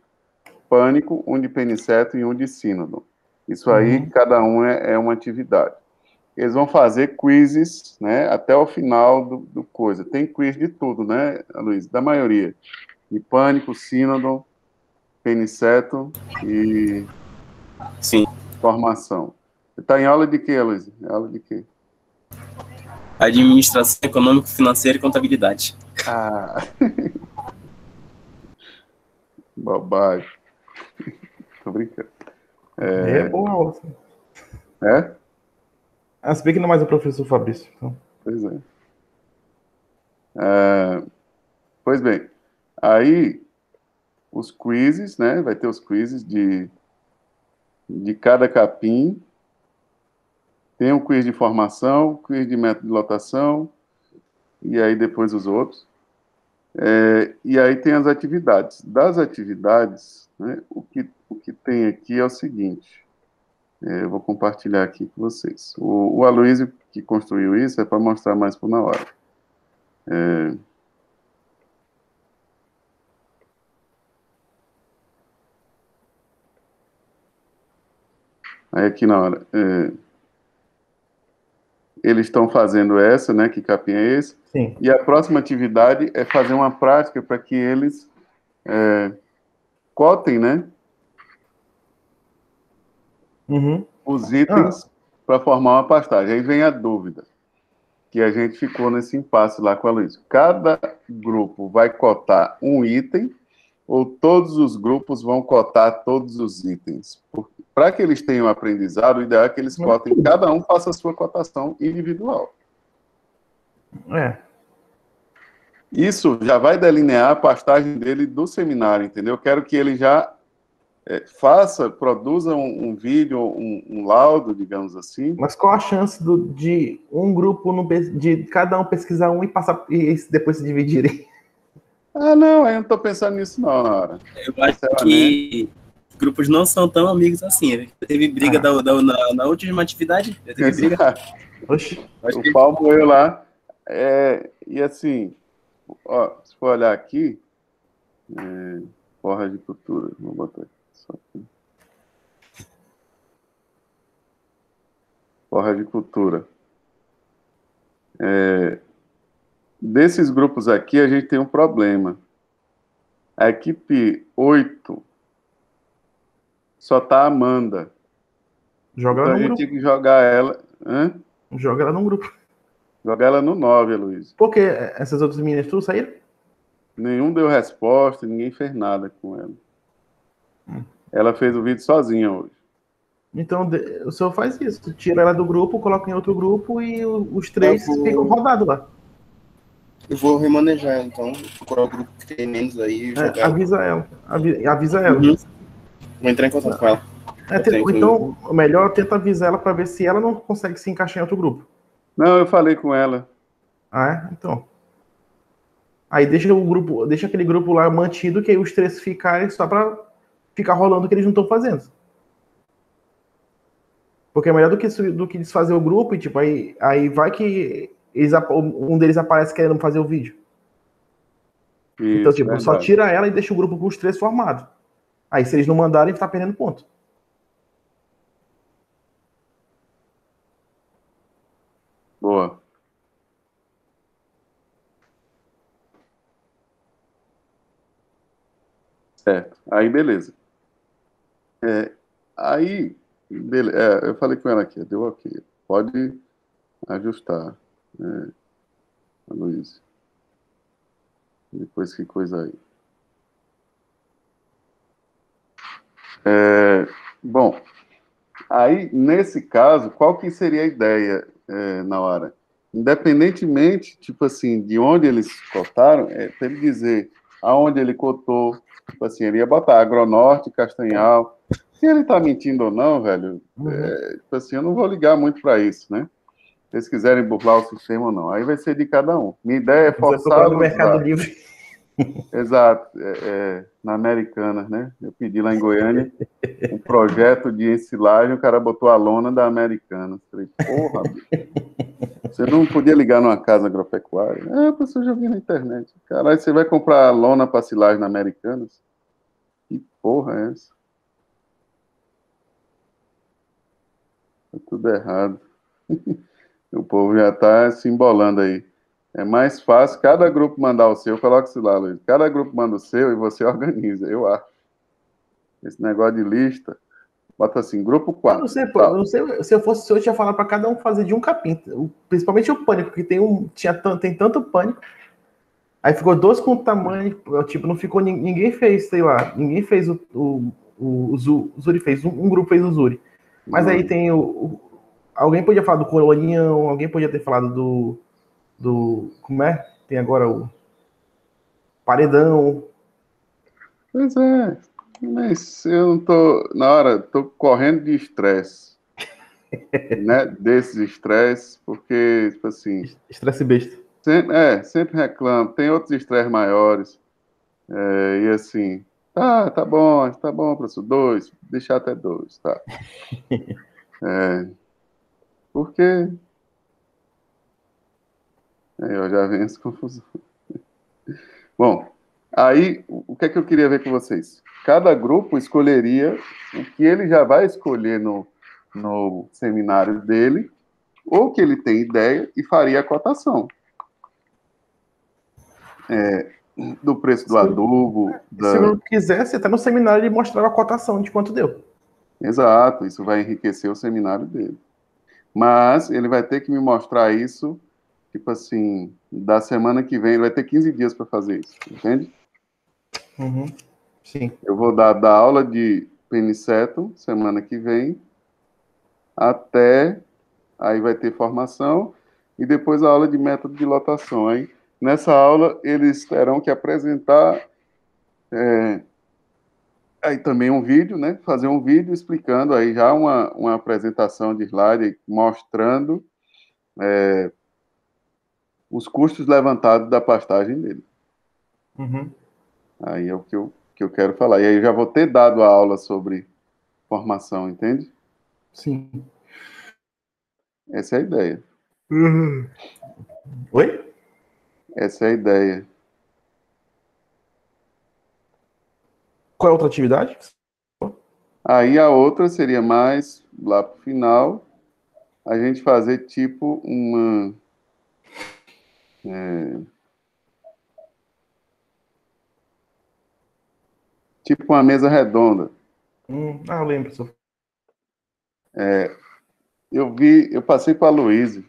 pânico, um de peniceto e um de sínodo. Isso aí, cada um é uma atividade. Eles vão fazer quizzes, né? Até o final do coisa. Tem quiz de tudo, né, Luiz? Da maioria. De pânico, sínodo, peniceto e Sim. formação. Você está em aula de quê, Luiz? Aula de quê? Administração econômico, financeira e contabilidade. Ah, bobagem. Tô brincando. É boa aula. É? Se bem que não é mais o professor Fabrício. Então. Pois é. Pois bem, aí os quizzes, né? Vai ter os quizzes de cada capim. Tem um quiz de formação, quiz de método de lotação, e aí depois os outros. E aí tem as atividades. Das atividades, né, o que tem aqui é o seguinte. Eu vou compartilhar aqui com vocês. O Aloysio, que construiu isso, é para mostrar mais por na hora. Aí aqui na hora. Eles estão fazendo essa, né? Que capinha é esse? Sim. E a próxima atividade é fazer uma prática para que eles cotem, né? Os itens para formar uma pastagem. Aí vem a dúvida, que a gente ficou nesse impasse lá com a Luísa. Cada grupo vai cotar um item ou todos os grupos vão cotar todos os itens? Para que eles tenham aprendizado, o ideal é que eles cotem, cada um faça a sua cotação individual. Isso já vai delinear a pastagem dele do seminário, entendeu? Eu quero que ele já produza um vídeo, um laudo, digamos assim. Mas qual a chance de um grupo, de cada um pesquisar um e passar e depois se dividirem? Não, eu não estou pensando nisso não, na hora. Eu acho que os grupos não são tão amigos assim. Né? Teve briga na última atividade. Teve briga. Oxi. O pau moeu lá. E assim, ó, se for olhar aqui, porra de cultura, vou botar aqui. Porra de cultura. Desses grupos aqui, a gente tem um problema. A equipe 8 só tá a Amanda. Joga Então ela a num gente grupo. tinha que jogar ela. Hã? Joga ela num grupo. Jogar ela no 9, Luiz. Porque essas outras meninas tudo saíram? Nenhum deu resposta, ninguém fez nada com ela. Ela fez o vídeo sozinha hoje. Então o senhor faz isso. Tira ela do grupo, coloca em outro grupo e os três Eu vou- ficam rodados lá. Eu vou remanejar, então. Procurar o grupo que tem menos aí e jogar ela. Avisa ela. Avisa ela. Uhum. Vou entrar em contato com ela. Então, o melhor tenta avisar ela para ver se ela não consegue se encaixar em outro grupo. Não, eu falei com ela. Ah, é? Então. Aí deixa aquele grupo lá mantido, que aí os três ficarem só para ficar rolando o que eles não estão fazendo. Porque é melhor do que desfazer o grupo e, tipo, aí vai que um deles aparece querendo fazer o vídeo. Isso, Então, tipo, só verdade. tira ela e deixa o grupo com os três formado. Aí, se eles não mandarem, tá perdendo ponto. Boa. Certo. Aí, beleza. Eu falei com ela aqui, deu ok. Pode ajustar, Luiz. Depois que coisa aí. Bom, aí, nesse caso, qual que seria a ideia na hora? Independentemente, tipo assim, de onde eles cotaram, para ele dizer aonde ele cotou, tipo assim, ele ia botar Agronorte, Castanhal. Se ele tá mentindo ou não, velho, tipo assim, eu não vou ligar muito para isso, né? Se eles quiserem burlar o sistema ou não. Aí vai ser de cada um. Minha ideia é Você vai procurar no forçá-los Mercado a... Livre. Exato, na Americana, né? Eu pedi lá em Goiânia um projeto de ensilagem, o cara botou a lona da Americana. Falei, porra, bicho, você não podia ligar numa casa agropecuária? Professor, eu já vi na internet. Caralho, você vai comprar lona para silagem na Americanas? Que porra é essa? Tá tudo errado. O povo já tá se embolando aí. É mais fácil cada grupo mandar o seu, coloca isso lá, Luiz. Cada grupo manda o seu e você organiza, eu acho. Esse negócio de lista, bota assim, grupo 4. Eu não sei, pô, eu não sei, se eu fosse o senhor, eu tinha falado para cada um fazer de um capim. Principalmente o pânico, que tem tanto pânico. Aí ficou dois com tamanho, tipo, não ficou, ninguém fez, sei lá, ninguém fez o Zuri fez, um grupo fez o Zuri. Mas aí tem alguém podia falar do Colonião, alguém podia ter falado como é? Tem agora o Paredão. Pois é, mas eu não tô, na hora, tô correndo de estresse, né, desses estresses, porque, tipo assim, Estresse besta. sempre reclamo, tem outros estresses maiores, e assim, tá bom, professor, 2, deixar até 2, tá. Porque, eu já venho essa confusão. Bom, aí, o que é que eu queria ver com vocês? Cada grupo escolheria o que ele já vai escolher no seminário dele, ou que ele tem ideia e faria a cotação. Do preço do adubo. Se o grupo quisesse, até no seminário ele mostrava a cotação de quanto deu. Exato, isso vai enriquecer o seminário dele. Mas ele vai ter que me mostrar isso, tipo assim, da semana que vem, ele vai ter 15 dias para fazer isso, entende? Uhum. Sim. Eu vou dar da aula de Penicetum semana que vem, até aí vai ter formação, e depois a aula de método de lotação. Aí, nessa aula, eles terão que apresentar aí também um vídeo, né? Fazer um vídeo explicando aí já uma apresentação de slide mostrando os custos levantados da pastagem dele. Uhum. Aí é o que eu quero falar. E aí eu já vou ter dado a aula sobre formação, entende? Sim. Essa é a ideia. Uhum. Oi? Essa é a ideia. Qual é a outra atividade? Aí a outra seria mais lá pro final, a gente fazer tipo uma tipo uma mesa redonda. Eu lembro, professor. Eu passei para a Luísa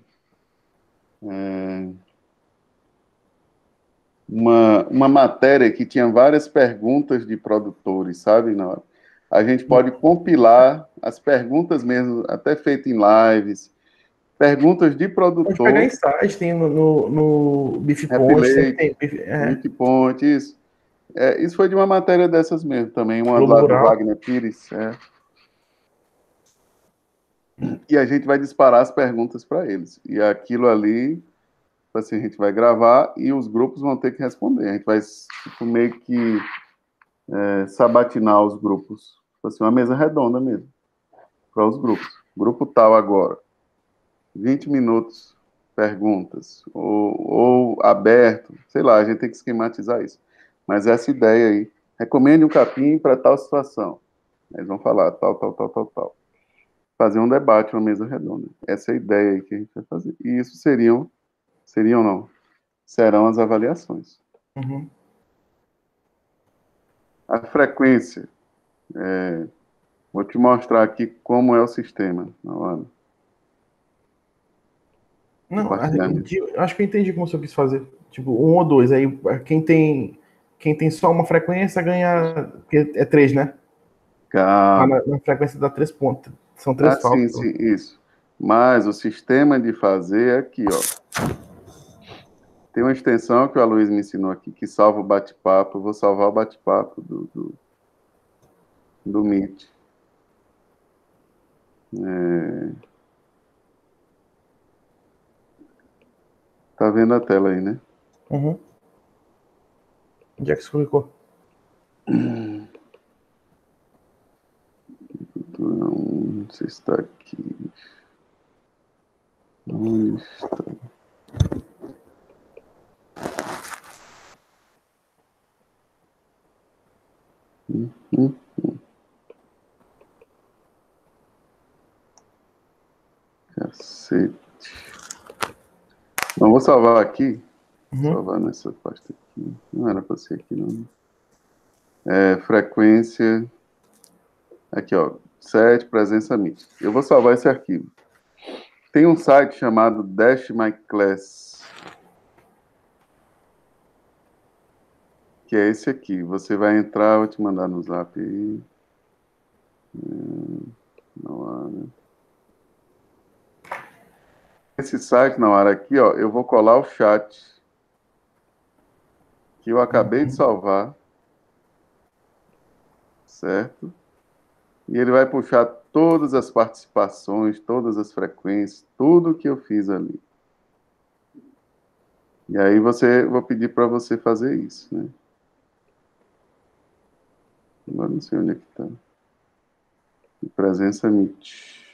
uma matéria que tinha várias perguntas de produtores, sabe? A gente pode compilar as perguntas mesmo, até feito em lives, perguntas de Pode pegar produtor, insights, tem no Beef Happy Point, sempre Lake, tem. Meat Point, isso. Isso foi de uma matéria dessas mesmo também, uma Globo lá do Rural. Wagner Pires. E a gente vai disparar as perguntas para eles. E aquilo ali, assim, a gente vai gravar e os grupos vão ter que responder. A gente vai tipo, meio que sabatinar os grupos. Assim, uma mesa redonda mesmo, para os grupos. Grupo tal agora. 20 minutos, perguntas. Ou aberto, sei lá, a gente tem que esquematizar isso. Mas essa ideia aí. Recomende um capim para tal situação. Eles vão falar tal, tal, tal, tal, tal. Fazer um debate, uma mesa redonda. Essa é a ideia aí que a gente vai fazer. E isso serão as avaliações. Uhum. A frequência. Vou te mostrar aqui como é o sistema. Não, acho que eu entendi como você quis fazer. Tipo, 1 ou 2. Aí quem tem só uma frequência ganha. É 3, né? Na frequência dá 3 pontos. São 3 faltas. Sim, isso. Mas o sistema de fazer é aqui, ó. Tem uma extensão que o Aloysio me ensinou aqui, que salva o bate-papo. Eu vou salvar o bate-papo do Meet. Tá vendo a tela aí, né? Uhum. Onde é que você clicou? Não sei se está aqui. Onde está? Cacete. Não, vou salvar aqui. Salvar nessa pasta aqui. Não era para ser aqui, não. Frequência. Aqui, ó. 7, presença Meet. Eu vou salvar esse arquivo. Tem um site chamado Dash My Class. Que é esse aqui. Você vai entrar, vou te mandar no zap aí. Não há, né? Esse site, na hora aqui, ó, eu vou colar o chat que eu acabei de salvar, certo? E ele vai puxar todas as participações, todas as frequências, tudo que eu fiz ali. E aí vou pedir para você fazer isso, né? Agora não sei onde é que está. Presença Meet.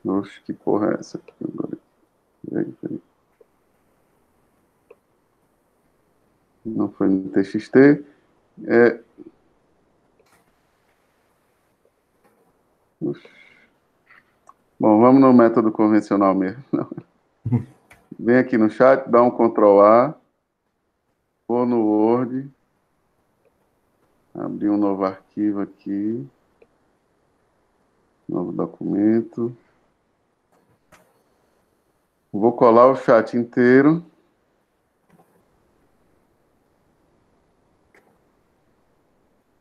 Oxe, que porra é essa aqui agora? Peraí. Não foi no TXT. Oxe. Bom, vamos no método convencional mesmo. Vem aqui no chat, dá um Ctrl A, for no Word, abrir um novo arquivo aqui, novo documento. Vou colar o chat inteiro.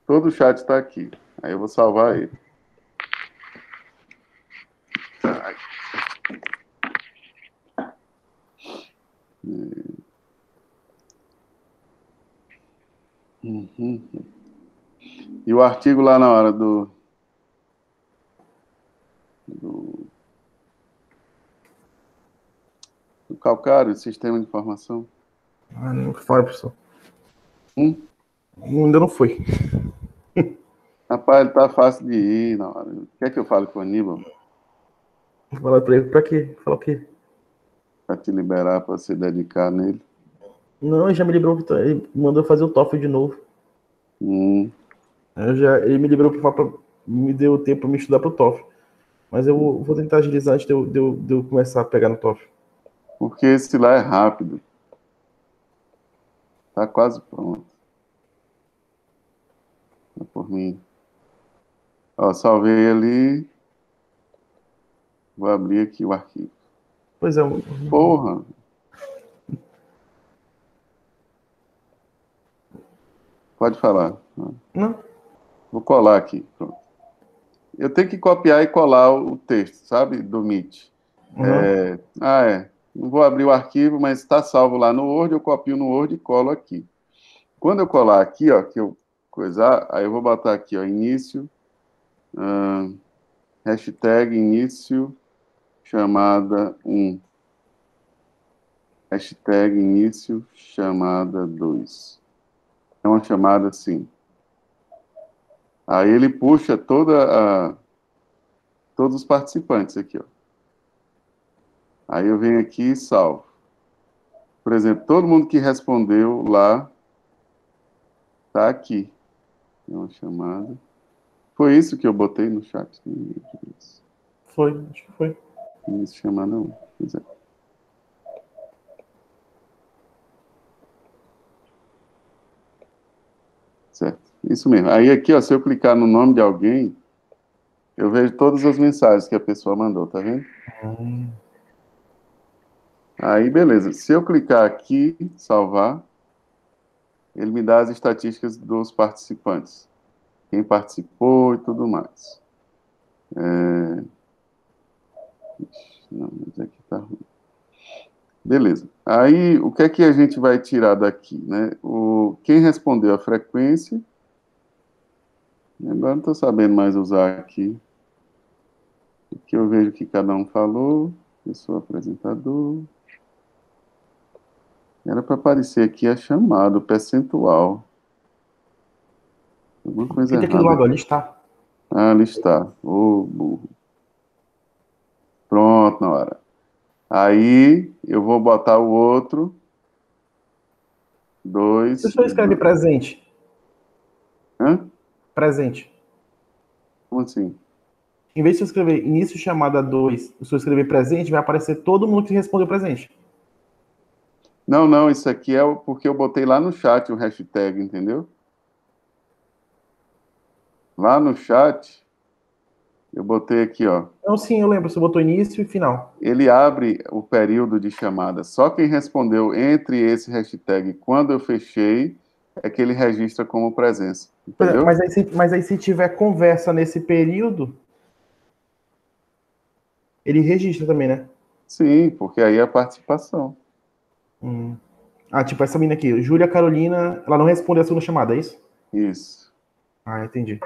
Todo o chat está aqui. Aí eu vou salvar ele. E o artigo lá na hora do calcário, sistema de informação. Não foi, professor. Ainda não foi. Rapaz, ele tá fácil de ir na hora. Quer que eu fale com o Aníbal? Falar pra ele pra quê? Falar o quê? Pra te liberar, pra se dedicar nele. Não, ele já me liberou, ele mandou fazer o TOEFL de novo. Ele me liberou me deu tempo para me estudar pro TOEFL. Mas eu vou tentar agilizar antes de eu começar a pegar no TOEFL. porque esse lá é rápido. Tá quase pronto. Tá por mim. Ó, salvei ali. Vou abrir aqui o arquivo. Pois é. Porra! Pode falar. Não. Vou colar aqui. Pronto. Eu tenho que copiar e colar o texto, sabe? Do Meet. Uhum. Não vou abrir o arquivo, mas está salvo lá no Word, eu copio no Word e colo aqui. Quando eu colar aqui, ó, que eu coisar, aí eu vou botar aqui, ó, início, hashtag início, chamada 1. Hashtag início, chamada 2. É uma chamada assim. Aí ele puxa todos os participantes aqui, ó. Aí eu venho aqui e salvo. Por exemplo, todo mundo que respondeu lá tá aqui. É uma chamada. Foi isso que eu botei no chat? Foi, acho que foi. Início chamada 1. Pois é. Certo. Isso mesmo. Aí aqui, ó, se eu clicar no nome de alguém, eu vejo todas as mensagens que a pessoa mandou, tá vendo? Aí, beleza. Se eu clicar aqui, salvar, ele me dá as estatísticas dos participantes. Quem participou e tudo mais. Não, mas aqui tá ruim. Beleza. Aí, o que é que a gente vai tirar daqui, né? Quem respondeu a frequência. Agora não estou sabendo mais usar aqui. Aqui eu vejo que cada um falou. Eu sou apresentador. Era para aparecer aqui a chamada, o percentual. Alguma coisa Clica aqui do errada. lado, ó, listar. Listar. Ô, burro. Pronto, na hora. Aí, eu vou botar o outro. Se o senhor escreve presente. Hã? Presente. Como assim? Em vez de você escrever início chamada 2, o senhor escrever presente, vai aparecer todo mundo que respondeu presente. Não, isso aqui é porque eu botei lá no chat o hashtag, entendeu? Lá no chat, eu botei aqui, ó. Então, sim, eu lembro. Você botou início e final. Ele abre o período de chamada. Só quem respondeu entre esse hashtag quando eu fechei é que ele registra como presença. Entendeu? Mas aí se tiver conversa nesse período, ele registra também, né? Sim, porque aí é a participação. Tipo essa menina aqui, Júlia Carolina, ela não respondeu a segunda chamada, é isso? Isso. Entendi.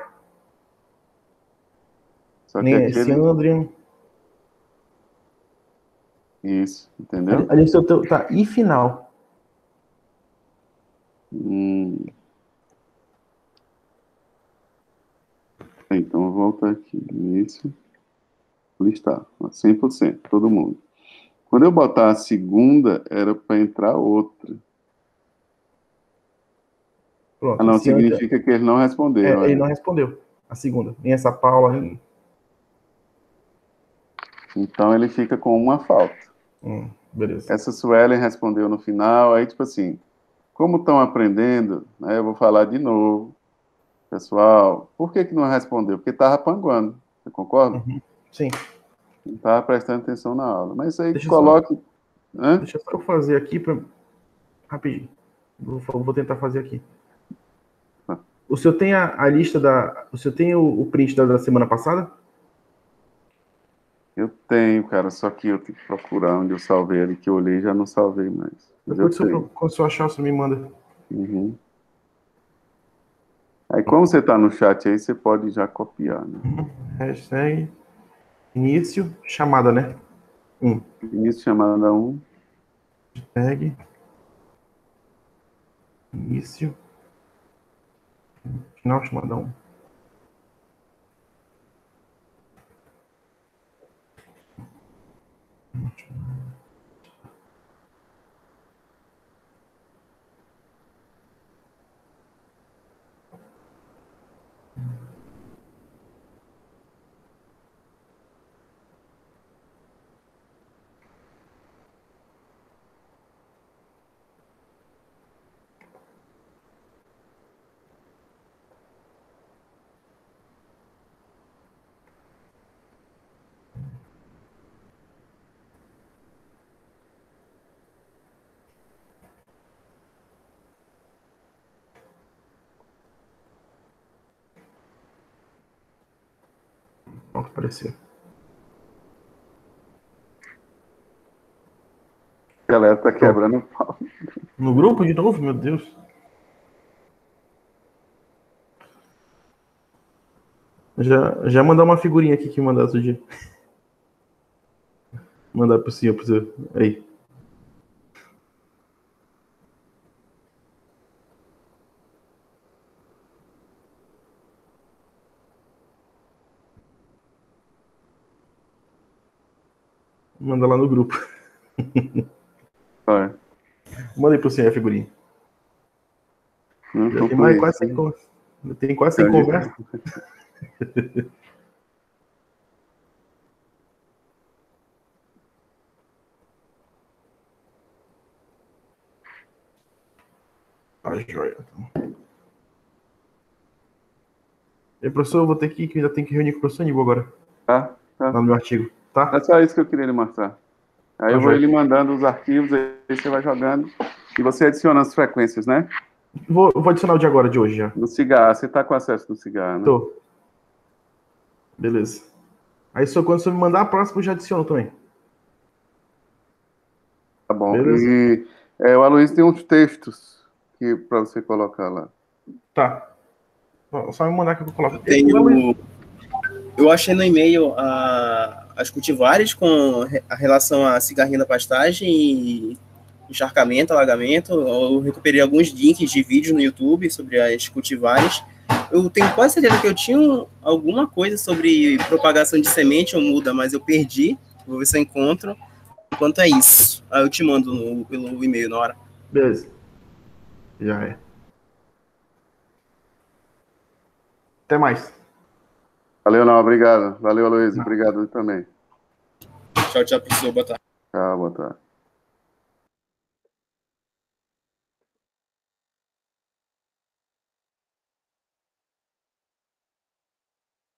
Só que Nem aqui esse ele... André. Isso, entendeu? Ali tá, e final. Então, eu volto aqui. Início. Listar. 100%, todo mundo. Quando eu botar a segunda, era para entrar outra. Pronto. Não, significa que eles não responderam. Ele não respondeu. A segunda. Nem essa Paula. Então, ele fica com uma falta. Beleza. Essa Suelen respondeu no final. Aí, tipo assim, como estão aprendendo, né, eu vou falar de novo. Pessoal, por que não respondeu? Porque estava panguando. Você concorda? Sim. Não estava prestando atenção na aula. Mas isso aí Deixa coloque... Deixa eu fazer aqui rapidinho. Vou tentar fazer aqui. O senhor tem a lista da... O senhor tem o print da semana passada? Eu tenho, cara, só que eu tenho que procurar onde eu salvei ali, que eu olhei e já não salvei mais. Mas Depois, quando o senhor achar, o senhor me manda. Uhum. Aí, como você está no chat aí, você pode já copiar, né? Hashtag início, chamada, né? Início, chamada 1. Hashtag início, final, chamada 1. Pronto, apareceu. A galera tá quebrando o pau. No grupo de novo? Meu Deus. Já mandar uma figurinha aqui que mandar outro dia. Mandar pro senhor, pro senhor. Aí. Manda lá no grupo. Olha, Manda aí pro senhor a figurinha. não Já tô tem com mais isso. quase 100 conversas. Tem quase 100 conversas. Tá joia. E professor, eu vou ter que ir, que eu ainda tenho que reunir com o professor Nível agora. Tá? Lá no meu artigo. Tá? É só isso que eu queria lhe mostrar. Aí eu vou joia. lhe mandando os arquivos, aí você vai jogando. E você adiciona as frequências, né? Vou adicionar o de agora, de hoje já. Do cigarro. Você tá com acesso do cigarro, né? Tô. Beleza. Aí só quando você me mandar a próxima, eu já adiciono também. Tá bom. Beleza. E o Aloysio tem uns textos para você colocar lá. Tá. Só me mandar que eu coloco. Eu achei no e-mail as cultivares com a relação à cigarrinha da pastagem e encharcamento, alagamento. Eu recuperei alguns links de vídeos no YouTube sobre as cultivares. Eu tenho quase certeza que eu tinha alguma coisa sobre propagação de semente ou muda, mas eu perdi. Vou ver se eu encontro. Enquanto é isso, aí eu te mando pelo e-mail na hora. Beleza. Já é. Até mais. Valeu, não. Obrigado. Valeu, Aloysio. Obrigado também. Tchau, professor. Boa tarde. Tchau, boa tarde.